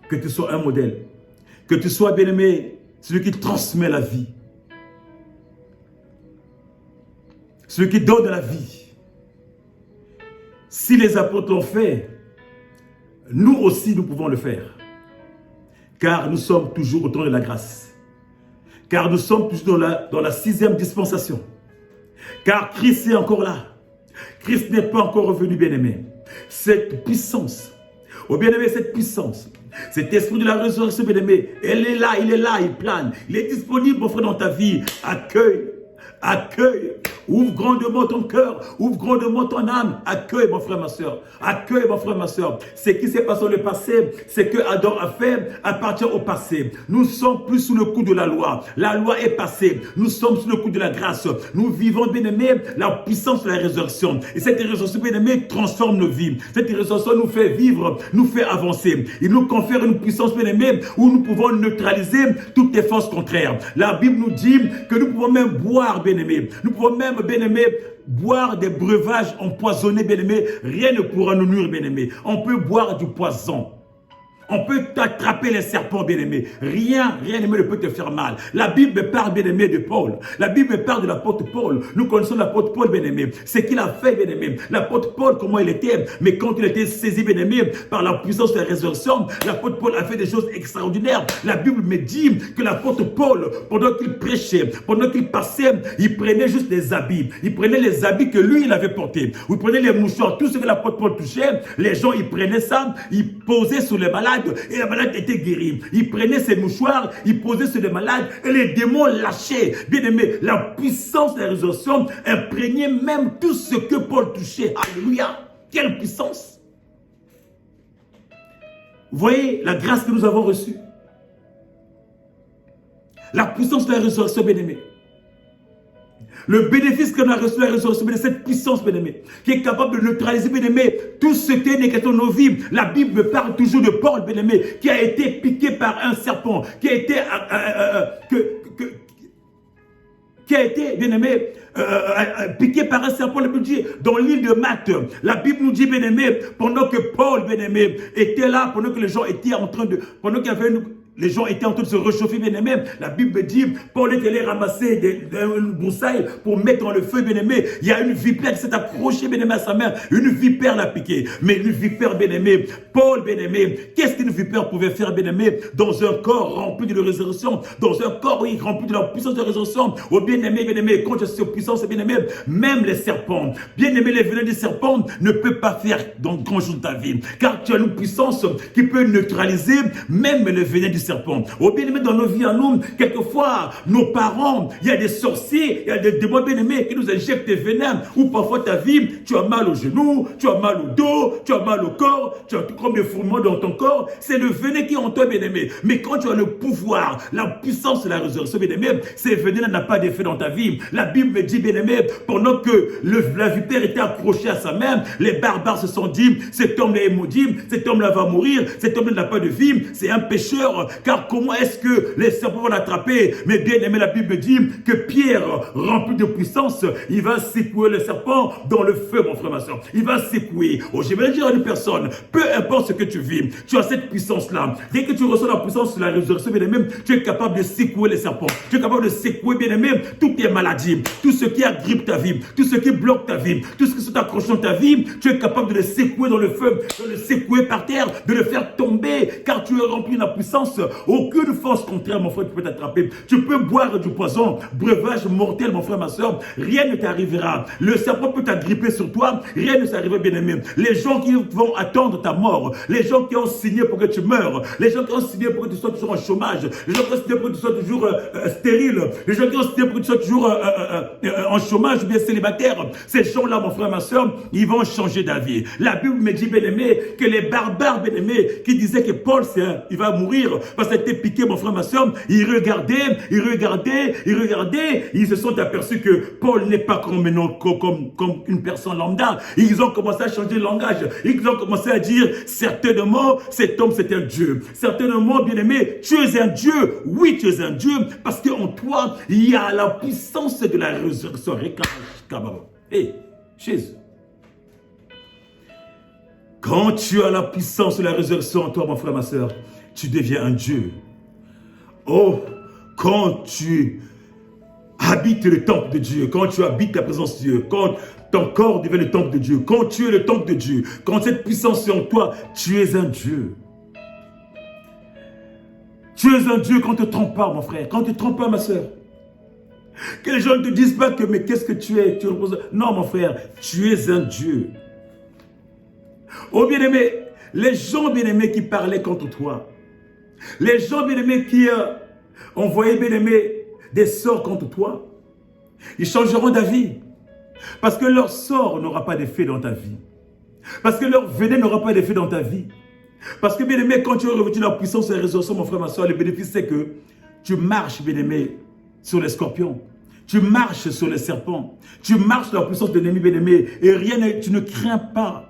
Que tu sois un modèle. Que tu sois, bien-aimé, celui qui transmet la vie. Celui qui donne la vie. Si les apôtres l'ont fait, nous aussi, nous pouvons le faire. Car nous sommes toujours au temps de la grâce. Car nous sommes toujours dans la 6e dispensation. Car Christ est encore là. Christ n'est pas encore revenu, bien-aimé. Cette puissance, oh bien-aimé, cette puissance, cet esprit de la résurrection, bien-aimé, elle est là, il plane. Il est disponible, mon frère, dans ta vie. Accueille, accueille. Ouvre grandement ton cœur, ouvre grandement ton âme. Accueille, mon frère, ma soeur. Accueille, mon frère, ma soeur. Ce qui s'est passé dans le passé, ce que Adam a fait appartient au passé. Nous sommes plus sous le coup de la loi. La loi est passée. Nous sommes sous le coup de la grâce. Nous vivons, bien-aimé, la puissance de la résurrection. Et cette résurrection, bien-aimé, transforme nos vies. Cette résurrection nous fait vivre, nous fait avancer. Il nous confère une puissance, bien-aimé, où nous pouvons neutraliser toutes les forces contraires. La Bible nous dit que nous pouvons même boire, bien-aimé. Nous pouvons même, bien-aimé, boire des breuvages empoisonnés, bien-aimé. Rien ne pourra nous nuire, bien-aimé. On peut boire du poison. On peut t'attraper les serpents, bien-aimés. Rien ne peut te faire mal. La Bible parle, bien-aimé, de Paul. La Bible parle de l'apôtre Paul. Nous connaissons l'apôtre Paul, bien-aimé. Ce qu'il a fait, bien-aimé. L'apôtre Paul, comment il était. Mais quand il était saisi, bien-aimé, par la puissance de la résurrection, l'apôtre Paul a fait des choses extraordinaires. La Bible me dit que l'apôtre Paul, pendant qu'il prêchait, pendant qu'il passait, il prenait juste des habits. Il prenait les habits que lui, il avait portés. Il prenait les mouchoirs, tout ce que l'apôtre Paul touchait. Les gens, ils prenaient ça, ils posaient sur les malades. Et la malade était guérie. Il prenait ses mouchoirs, il posait sur les malades et les démons lâchaient. Bien aimé, la puissance de la résurrection imprégnait même tout ce que Paul touchait. Alléluia! Quelle puissance! Vous voyez la grâce que nous avons reçue? La puissance de la résurrection, bien aimé. Le bénéfice que nous avons reçu, la résurrection, cette puissance, bien-aimé, qui est capable de neutraliser, bien-aimé, tout ce qui est négatif dans nos vies. La Bible parle toujours de Paul, bien-aimé, qui a été piqué par un serpent, qui a été, bien-aimé, piqué par un serpent. La Bible dit, dans l'île de Malte, la Bible nous dit, bien-aimé, pendant que Paul, bien-aimé, était là, pendant que les gens étaient en train de, pendant qu'il y avait les gens étaient en train de se réchauffer, bien-aimé. La Bible dit, Paul est allé ramasser une broussaille pour mettre dans le feu, bien-aimé. Il y a une vipère qui s'est accrochée, bien-aimé, à sa main. Une vipère l'a piqué. Mais une vipère, bien-aimé, Paul, bien-aimé, qu'est-ce qu'une vipère pouvait faire, bien-aimé, dans un corps rempli de résurrection, dans un corps, oui, rempli de la puissance de la résurrection. Oh, bien-aimé, bien-aimé, quand je suis puissance, bien-aimé, même les serpents, bien-aimé, les venins des serpents ne peuvent pas faire grand chose de ta vie. Car tu as une puissance qui peut neutraliser même les venins du serpent. Oh bien-aimé, dans nos vies à nous, quelquefois, nos parents, il y a des sorciers, il y a des démons bien-aimés qui nous injectent des venins, ou parfois ta vie, tu as mal au genou, tu as mal au dos, tu as mal au corps, tu as tout comme des fourmillements dans ton corps. C'est le venin qui est en toi, bien-aimé. Mais quand tu as le pouvoir, la puissance de la résurrection, bien-aimé, ces venins n'ont pas d'effet dans ta vie. La Bible me dit, bien-aimé, pendant que la vipère était accrochée à sa main, les barbares se sont dit, cet homme-là est maudit, cet homme-là va mourir, cet homme-là n'a pas de vie, c'est un pécheur. Car comment est-ce que les serpents vont l'attraper? Mais bien aimé, la Bible dit que Pierre, rempli de puissance, il va secouer le serpent dans le feu, mon frère, ma soeur. Il va secouer. Oh, je vais dire à une personne, peu importe ce que tu vis, tu as cette puissance-là. Dès que tu reçois la puissance de la résurrection, bien aimé, tu es capable de secouer les serpents. Tu es capable de secouer, bien aimé, toutes tes maladies, tout ce qui agrippe ta vie, tout ce qui bloque ta vie, tout ce qui s'accroche dans ta vie, tu es capable de le secouer dans le feu, de le secouer par terre, de le faire tomber, car tu es rempli de la puissance. Aucune force contraire, mon frère, tu peux t'attraper. Tu peux boire du poison, breuvage mortel, mon frère, ma soeur, rien ne t'arrivera. Le serpent peut t'agripper sur toi, rien ne s'arrivera, bien aimé. Les gens qui vont attendre ta mort, les gens qui ont signé pour que tu meurs, les gens qui ont signé pour que tu sois toujours en chômage, les gens qui ont signé pour que tu sois toujours stérile, les gens qui ont signé pour que tu sois toujours en chômage ou bien célibataire, ces gens-là, mon frère, ma soeur, ils vont changer d'avis. La Bible me dit, bien aimé, que les barbares, bien aimé, qui disaient que Paul, il va mourir parce qu'il a été piqué, mon frère, ma soeur, ils regardaient, ils se sont aperçus que Paul n'est pas comme une personne lambda. Ils ont commencé à changer de langage. Ils ont commencé à dire, certainement, cet homme, c'est un Dieu. Certainement, bien aimé, tu es un Dieu. Oui, tu es un Dieu, parce qu'en toi, il y a la puissance de la résurrection. Hey, Jésus. Quand tu as la puissance de la résurrection en toi, mon frère, ma soeur, tu deviens un Dieu. Oh, quand tu habites le temple de Dieu, quand tu habites la présence de Dieu, quand ton corps devient le temple de Dieu, quand tu es le temple de Dieu, quand cette puissance est en toi, tu es un Dieu. Tu es un Dieu quand tu ne te trompes pas, mon frère, quand tu ne te trompes pas, ma soeur. Que les gens ne te disent pas que, mais qu'est-ce que tu es? Tu reposes... Non, mon frère, tu es un Dieu. Oh, bien-aimé, les gens bien-aimés qui parlaient contre toi, les gens bien-aimés qui envoyaient bien-aimés des sorts contre toi, ils changeront d'avis. Parce que leur sort n'aura pas d'effet dans ta vie. Parce que leur venin n'aura pas d'effet dans ta vie. Parce que, bien-aimé, quand tu as revêtu la puissance et la résurrection, mon frère, ma soeur, le bénéfice, c'est que tu marches, bien-aimé, sur les scorpions. Tu marches sur les serpents. Tu marches sur la puissance de l'ennemi, bien-aimé. Et tu ne crains pas.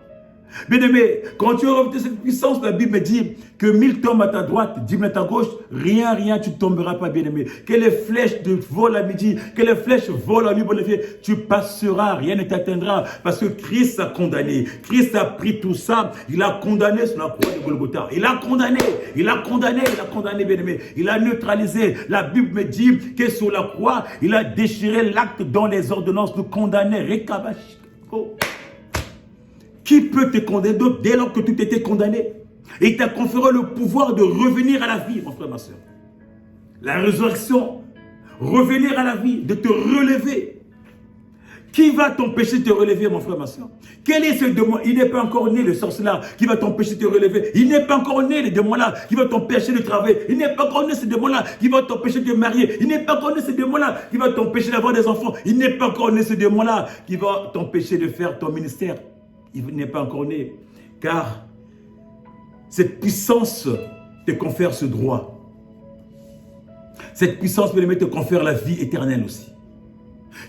Bien-aimé, quand tu as revêtu cette puissance, la Bible me dit que 1000 tombent à ta droite, 10 000 à ta gauche, rien, tu ne tomberas pas, bien-aimé. Que les flèches te volent à midi, que les flèches volent à nuit, bon effet, tu passeras, rien ne t'atteindra, parce que Christ a condamné. Christ a pris tout ça, il a condamné sur la croix de Golgotha. Il a condamné, bien-aimé. Il a neutralisé. La Bible me dit que sur la croix, il a déchiré l'acte dont les ordonnances nous condamnaient. Oh. Qui peut te condamner dès lors que tu étais condamné? Et il t'a conféré le pouvoir de revenir à la vie, mon frère, ma soeur. La résurrection, revenir à la vie, de te relever. Qui va t'empêcher de te relever, mon frère, ma soeur? Quel est ce démon? Il n'est pas encore né, le sorceleur, qui va t'empêcher de te relever. Il n'est pas encore né, le démon-là, qui va t'empêcher de travailler. Il n'est pas encore né, ce démon-là, qui va t'empêcher de te marier. Il n'est pas encore né, ce démon-là, qui va t'empêcher d'avoir des enfants. Il n'est pas encore né, ce démon-là, qui va t'empêcher de faire ton ministère. Il n'est pas encore né, car cette puissance te confère ce droit. Cette puissance, bien-aimé, te confère la vie éternelle aussi.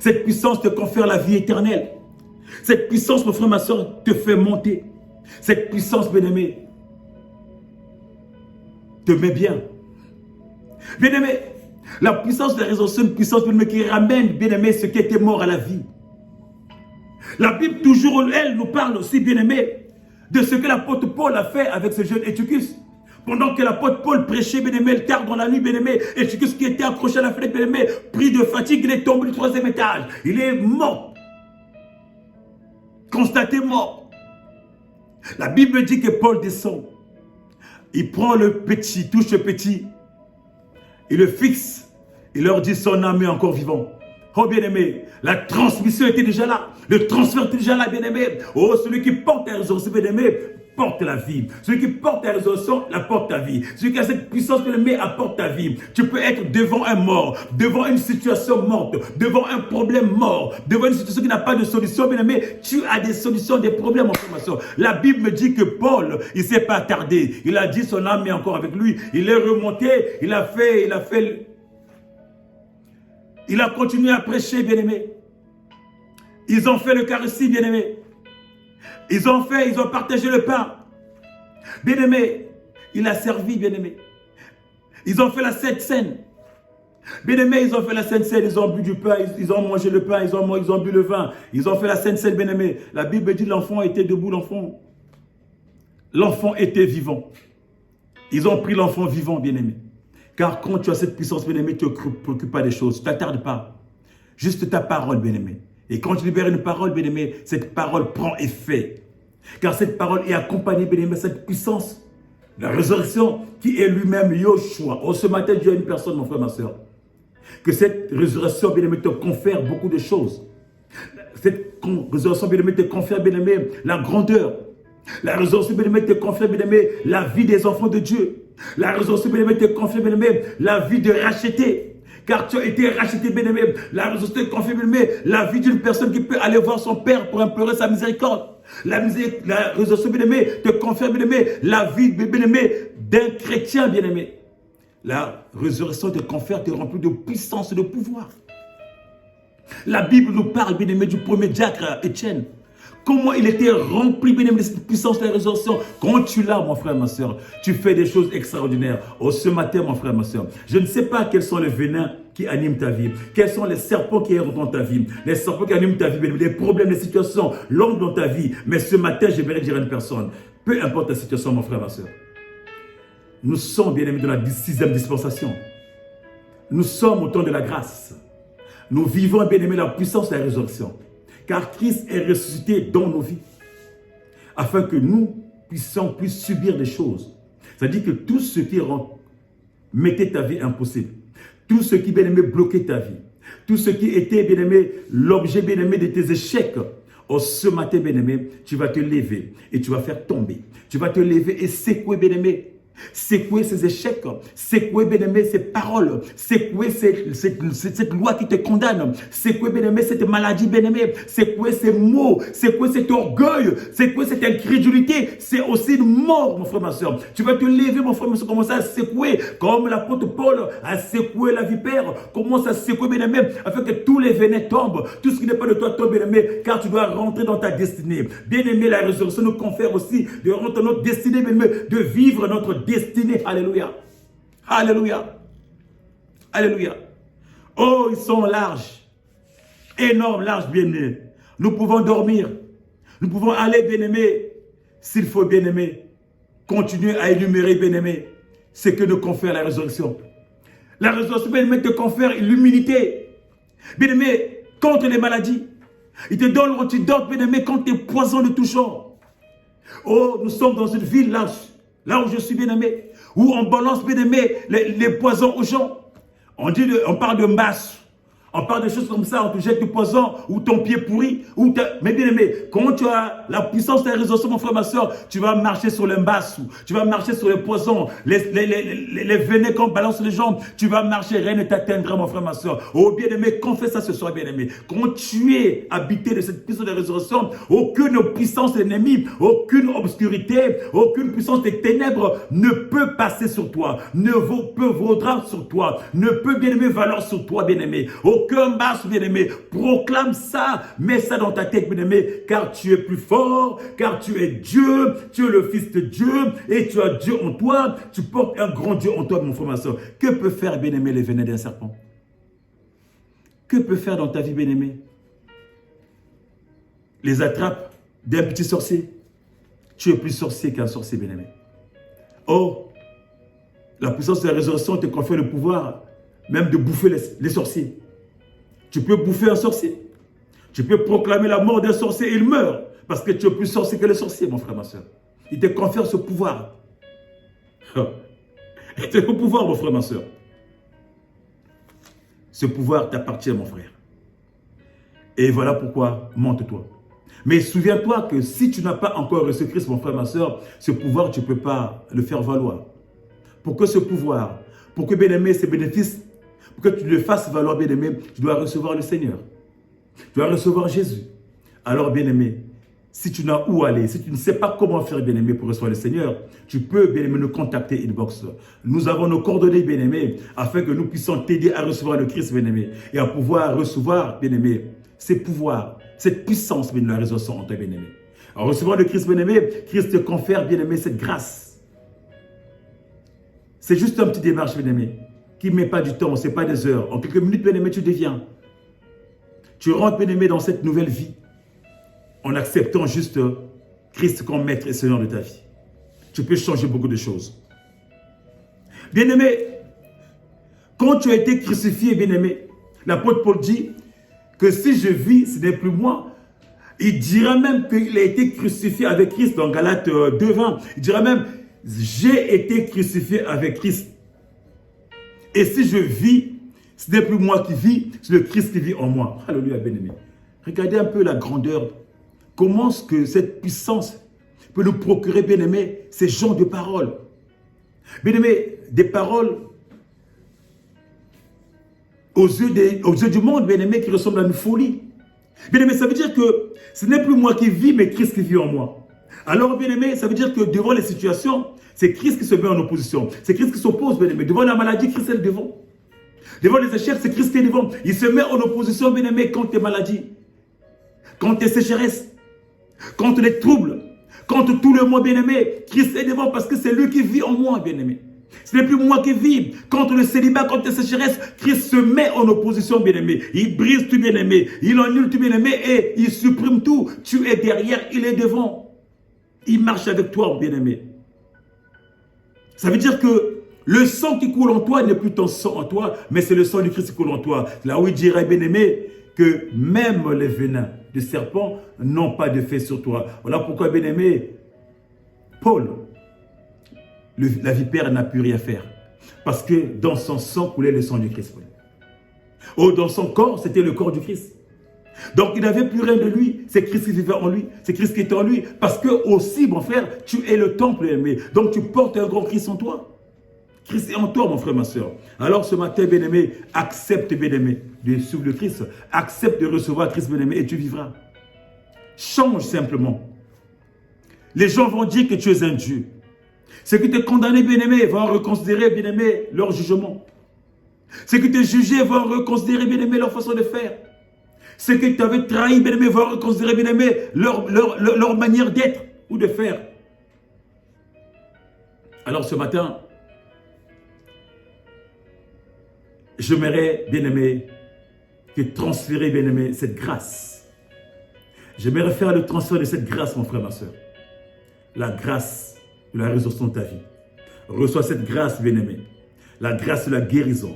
Cette puissance te confère la vie éternelle. Cette puissance, mon frère, ma soeur, te fait monter. Cette puissance, bien-aimé, te met bien. Bien-aimé, la puissance de la résurrection, une puissance, bien-aimé, qui ramène, bien-aimé, ce qui était mort à la vie. La Bible, toujours, elle nous parle aussi, bien-aimé, de ce que l'apôtre Paul a fait avec ce jeune Eutychus. Pendant que l'apôtre Paul prêchait, bien-aimé, tard dans la nuit, bien-aimé, Eutychus qui était accroché à la fenêtre, bien-aimé, pris de fatigue, il est tombé du 3e étage. Il est mort. Constaté mort. La Bible dit que Paul descend. Il prend le petit, touche le petit. Il le fixe. Il leur dit, son âme est encore vivant. Oh bien-aimé, la transmission était déjà là. Le transfert était déjà là, bien-aimé. Oh, celui qui porte la résurrection, bien-aimé, porte la vie. Celui qui porte la résurrection, apporte ta vie. Celui qui a cette puissance, bien-aimé, apporte ta vie. Tu peux être devant un mort, devant une situation morte, devant un problème mort, devant une situation qui n'a pas de solution, bien-aimé. Tu as des solutions, des problèmes en formation. La Bible me dit que Paul, il ne s'est pas attardé. Il a dit son âme est encore avec lui. Il est remonté, il a continué à prêcher, bien-aimé. Ils ont fait l'Eucharistie, bien-aimé. Ils ont partagé le pain. Bien-aimé, il a servi, bien-aimé. Ils ont fait la Sainte Seine. Bien-aimés, ils ont fait la Sainte Seine, ils ont bu du pain, ils ont mangé le pain, ils ont bu le vin. Ils ont fait la Sainte Seine, bien-aimés. La Bible dit l'enfant était debout, l'enfant était vivant. Ils ont pris l'enfant vivant, bien-aimé. Car quand tu as cette puissance, bien-aimé, tu ne te préoccupes pas des choses, tu ne t'attardes pas. Juste ta parole, bien-aimé. Et quand tu libères une parole, bien-aimé, cette parole prend effet. Car cette parole est accompagnée, bien-aimé, cette puissance, la résurrection, qui est lui-même Yoshua. Oh, ce matin, Dieu a une personne, mon frère, ma soeur. Que cette résurrection, bien-aimé, te confère beaucoup de choses. Cette résurrection, bien-aimé, te confère, bien-aimé, la grandeur. La résurrection, bien-aimé, te confère, bien-aimé, la vie des enfants de Dieu. La résurrection, bien-aimé, te confère, bien-aimé, la vie de racheté. Car tu as été racheté, bien-aimé. La résurrection te confère, bien-aimé, la vie d'une personne qui peut aller voir son Père pour implorer sa miséricorde. La résurrection, bien-aimé, te confère, bien-aimé, la vie, bien-aimé, d'un chrétien, bien-aimé. La résurrection te confère, te remplit de puissance et de pouvoir. La Bible nous parle, bien-aimé, du premier diacre, Étienne. Comment il était rempli, bien-aimé, de cette puissance de la résurrection. Quand tu l'as, mon frère, ma soeur, tu fais des choses extraordinaires. Oh, ce matin, mon frère, ma soeur, je ne sais pas quels sont les venins qui animent ta vie. Quels sont les serpents qui errent dans ta vie. Les serpents qui animent ta vie, bien-aimé, les problèmes, les situations longues dans ta vie. Mais ce matin, j'aimerais dire à une personne, peu importe la situation, mon frère, ma soeur, nous sommes, bien-aimés, dans la 6e dispensation. Nous sommes au temps de la grâce. Nous vivons, bien-aimés, la puissance de la résurrection. Car Christ est ressuscité dans nos vies. Afin que nous puissions subir des choses. C'est-à-dire que tout ce qui mettait ta vie impossible, tout ce qui, bien-aimé, bloquait ta vie, tout ce qui était, bien-aimé, l'objet, bien-aimé, de tes échecs, oh, ce matin, bien-aimé, tu vas te lever et tu vas faire tomber. Tu vas te lever et secouer, bien-aimé. Secouer ces échecs, secouer, bien-aimé, ces paroles, secouer cette loi qui te condamne, secouer, bien-aimé, cette maladie, bien-aimé, secouer ces mots, secouer cet orgueil, secouer cette incrédulité. C'est aussi une mort, mon frère, ma soeur. Tu vas te lever, mon frère, ma soeur, commencer à secouer, comme l'apôtre Paul a secoué la vipère. Commence à secouer, bien-aimé, afin que tous les venins tombent, tout ce qui n'est pas de toi tombe, bien-aimé, car tu dois rentrer dans ta destinée. Bien-aimé, la résurrection nous confère aussi de rentrer dans notre destinée, bien-aimé, de vivre notre destinée. Alléluia. Alléluia. Alléluia. Oh, ils sont larges. Énormes, larges, bien-aimés. Nous pouvons dormir. Nous pouvons aller, bien-aimés. S'il faut, bien-aimés, continuer à énumérer, bien-aimés, ce que nous confère la résurrection. La résurrection, bien-aimés, te confère l'humilité. Bien-aimés, contre les maladies. Il te donne l'antidote, bien-aimés, contre les poisons de tout genre. Oh, nous sommes dans une ville large. Là où je suis, bien-aimé, où on balance, bien-aimé, les poisons aux gens. On parle de masse. On parle de choses comme ça, on te jette du poison, ou ton pied pourri. Mais bien-aimé, quand tu as la puissance de la résurrection, mon frère, ma soeur, tu vas marcher sur les masses, tu vas marcher sur les poisons, les venins qu'on balance les gens, tu vas marcher, rien ne t'atteindra, mon frère, ma soeur. Oh bien-aimé, confesse ça ce soir, bien-aimé. Quand tu es habité de cette puissance de la résurrection, aucune puissance ennemie, aucune obscurité, aucune puissance des ténèbres ne peut passer sur toi, ne vaudra sur toi, ne peut, bien-aimé, valoir sur toi, bien-aimé. Aucun masque, bien-aimé, proclame ça, mets ça dans ta tête, bien-aimé, car tu es plus fort, car tu es Dieu, tu es le Fils de Dieu, et tu as Dieu en toi, tu portes un grand Dieu en toi, mon frère, ma soeur. Que peut faire, bien-aimé, les venins d'un serpent? Que peut faire dans ta vie, bien-aimé, les attrapes d'un petit sorcier? Tu es plus sorcier qu'un sorcier, bien-aimé. Oh, la puissance de la résurrection te confère le pouvoir même de bouffer les sorciers. Tu peux bouffer un sorcier. Tu peux proclamer la mort d'un sorcier et il meurt. Parce que tu es plus sorcier que le sorcier, mon frère, ma soeur. Il te confère ce pouvoir. C'est le pouvoir, mon frère, ma soeur. Ce pouvoir t'appartient, mon frère. Et voilà pourquoi, monte-toi. Mais souviens-toi que si tu n'as pas encore reçu Christ, mon frère, ma soeur, ce pouvoir, tu ne peux pas le faire valoir. Pour que ce pouvoir, pour que, bien aimé, ces bénéfices, pour que tu le fasses valoir, bien aimé, tu dois recevoir le Seigneur. Tu dois recevoir Jésus. Alors, bien aimé, si tu n'as où aller, si tu ne sais pas comment faire, bien aimé, pour recevoir le Seigneur, tu peux, bien aimé, nous contacter inbox. Nous avons nos coordonnées, bien aimé, afin que nous puissions t'aider à recevoir le Christ, bien aimé, et à pouvoir recevoir, bien aimé, ces pouvoirs, cette puissance, bien aimé, de la résurrection en toi, bien aimé. En recevant le Christ, bien aimé, Christ te confère, bien aimé, cette grâce C'est juste un petit démarche, bien-aimé, qui ne met pas du temps, ce n'est pas des heures. En quelques minutes, bien-aimé, tu deviens. Tu rentres, bien-aimé, dans cette nouvelle vie en acceptant juste Christ comme maître et Seigneur de ta vie. Tu peux changer beaucoup de choses. Bien-aimé, quand tu as été crucifié, bien-aimé, l'apôtre Paul dit que si je vis, ce n'est plus moi. Il dira même qu'il a été crucifié avec Christ dans Galates 2:20. Il dira même, j'ai été crucifié avec Christ. Et si je vis, ce n'est plus moi qui vis, c'est le Christ qui vit en moi. Alléluia, bien-aimé. Regardez un peu la grandeur. Comment est-ce que cette puissance peut nous procurer, bien-aimé, ces genres de paroles. Bien-aimé, des paroles aux yeux du monde, bien-aimé, qui ressemblent à une folie. Bien-aimé, ça veut dire que ce n'est plus moi qui vis, mais Christ qui vit en moi. Alors, bien-aimé, ça veut dire que devant les situations, c'est Christ qui se met en opposition. C'est Christ qui s'oppose, bien-aimé. Devant la maladie, Christ est devant. Devant les échecs, c'est Christ qui est devant. Il se met en opposition, bien-aimé, contre tes maladies, contre tes sécheresses, contre les troubles, contre tout le monde, bien-aimé. Christ est devant parce que c'est lui qui vit en moi, bien-aimé. Ce n'est plus moi qui vis. Contre le célibat, contre les sécheresses, Christ se met en opposition, bien-aimé. Il brise tout, bien-aimé. Il annule tout, bien-aimé, et il supprime tout. Tu es derrière, il est devant. Il marche avec toi, bien-aimé. Ça veut dire que le sang qui coule en toi n'est plus ton sang en toi, mais c'est le sang du Christ qui coule en toi. Là où il dirait, bien-aimé, que même les venins du serpent n'ont pas d'effet sur toi. Voilà pourquoi, bien-aimé, Paul, la vipère n'a pu rien faire. Parce que dans son sang coulait le sang du Christ. Oh, dans son corps, c'était le corps du Christ. Donc il n'avait plus rien de lui. C'est Christ qui vivait en lui. C'est Christ qui était en lui. Parce que aussi, mon frère, tu es le temple aimé. Donc tu portes un grand Christ en toi. Christ est en toi, mon frère, ma soeur. Alors ce matin, bien-aimé, accepte, bien-aimé, de suivre le Christ. Accepte de recevoir Christ, bien-aimé, et tu vivras. Change simplement. Les gens vont dire que tu es un Dieu. Ceux qui te condamnent, bien-aimé, vont reconsidérer, bien-aimé, leur jugement. Ceux qui te jugeaient vont reconsidérer, bien-aimé, leur façon de faire. Ceux qui t'avaient trahi, bien-aimé, vont reconsidérer, bien-aimé, leur manière d'être ou de faire. Alors ce matin, j'aimerais, bien-aimé, te transférer, bien-aimé, cette grâce. J'aimerais faire le transfert de cette grâce, mon frère, ma soeur. La grâce de la résurrection de ta vie. Reçois cette grâce, bien-aimé. La grâce de la guérison.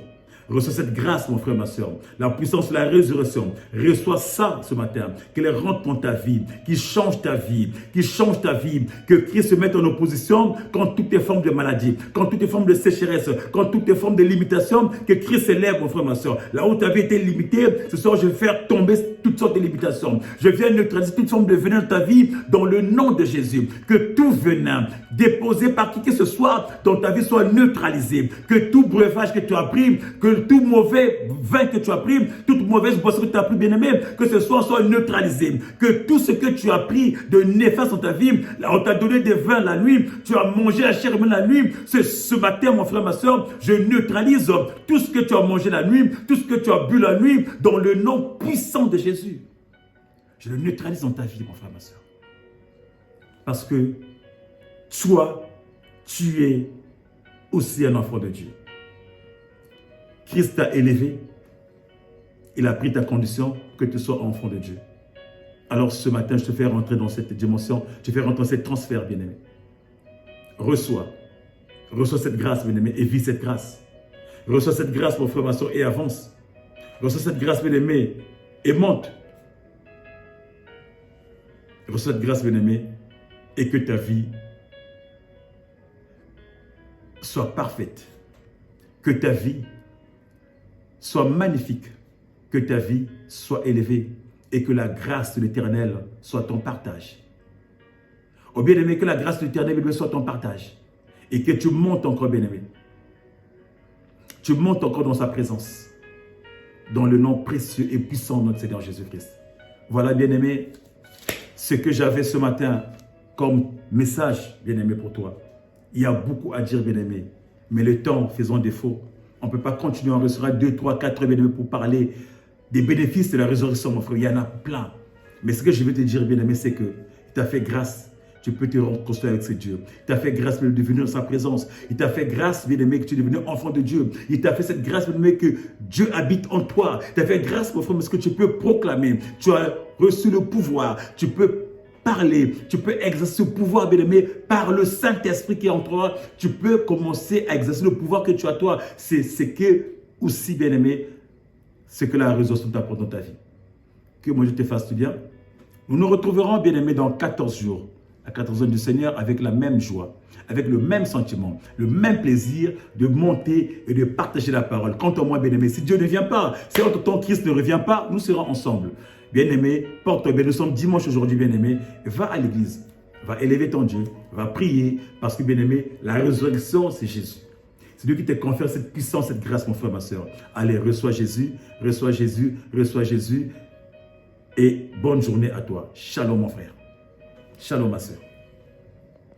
Reçois cette grâce, mon frère, ma soeur. La puissance de la résurrection. Reçois ça ce matin. Qu'elle rentre dans ta vie. Qu'il change ta vie. Qu'il change ta vie. Que Christ se mette en opposition contre toutes les formes de maladie. Contre toutes les formes de sécheresse. Contre toutes les formes de limitation. Que Christ s'élève, mon frère, ma soeur. Là où tu avais été limité, ce soir, je vais faire tomber toutes sortes de limitations. Je viens neutraliser toute forme de venin de ta vie dans le nom de Jésus. Que tout venin déposé par qui que ce soit dans ta vie soit neutralisé. Que tout breuvage que tu as pris, que tout mauvais vin que tu as pris, toute mauvaise boisson que tu as pris, bien-aimé, que ce soit neutralisé. Que tout ce que tu as pris de néfaste dans ta vie, on t'a donné des vins la nuit, tu as mangé la chair humaine la nuit, ce matin, mon frère, ma soeur, je neutralise tout ce que tu as mangé la nuit, tout ce que tu as bu la nuit, dans le nom puissant de Jésus. Je le neutralise dans ta vie, mon frère, ma soeur. Parce que toi, tu es aussi un enfant de Dieu. Christ t'a élevé. Il a pris ta condition que tu sois enfant de Dieu. Alors ce matin, je te fais rentrer dans cette dimension, je te fais rentrer dans cette transfert, bien-aimé. Reçois cette grâce, bien-aimé, et vis cette grâce. Reçois cette grâce, mon frère, ma soeur, et avance. Reçois cette grâce, bien-aimé, et monte. Reçois cette grâce, bien-aimé, et que ta vie soit parfaite. Que ta vie soit magnifique. Que ta vie soit élevée. Et que la grâce de l'Éternel soit ton partage. Oh bien-aimé, que la grâce de l'Éternel soit ton partage. Et que tu montes encore, bien-aimé. Tu montes encore dans sa présence. Dans le nom précieux et puissant de notre Seigneur Jésus-Christ. Voilà, bien-aimé, ce que j'avais ce matin comme message, bien-aimé, pour toi. Il y a beaucoup à dire, bien-aimé, mais le temps faisant défaut. On ne peut pas continuer à recevoir 2, 3, 4 bien-aimés pour parler des bénéfices de la résurrection, mon frère. Il y en a plein. Mais ce que je veux te dire, bien-aimé, c'est que tu as fait grâce. tu peux te reconstruire avec ce Dieu. Il t'a fait grâce de devenir sa présence. Il t'a fait grâce, bien-aimé, que tu es devenu enfant de Dieu. Il t'a fait cette grâce, bien-aimé, que Dieu habite en toi. Il t'a fait grâce, mon frère, parce que tu peux proclamer. Tu as reçu le pouvoir. Tu peux parler. Tu peux exercer ce pouvoir, bien-aimé, par le Saint-Esprit qui est en toi. Tu peux commencer à exercer le pouvoir que tu as toi. C'est ce que, aussi, bien-aimé, c'est que la résurrection t'apporte dans ta vie. Que mon Dieu te fasse du bien. Nous nous retrouverons, bien-aimés, dans 14 jours, à 14 heures du Seigneur, avec la même joie, avec le même sentiment, le même plaisir de monter et de partager la parole. Quant à moi, bien-aimé, si Dieu ne vient pas, si entre temps Christ ne revient pas, nous serons ensemble. Bien-aimé, porte-toi bien. Nous sommes dimanche aujourd'hui, bien-aimé. Va à l'église, va élever ton Dieu, va prier, parce que, bien-aimé, la résurrection, c'est Jésus. C'est lui qui te confère cette puissance, cette grâce, mon frère, ma soeur. Allez, reçois Jésus, reçois Jésus, reçois Jésus. Et bonne journée à toi. Shalom, mon frère. Shalom, ma soeur.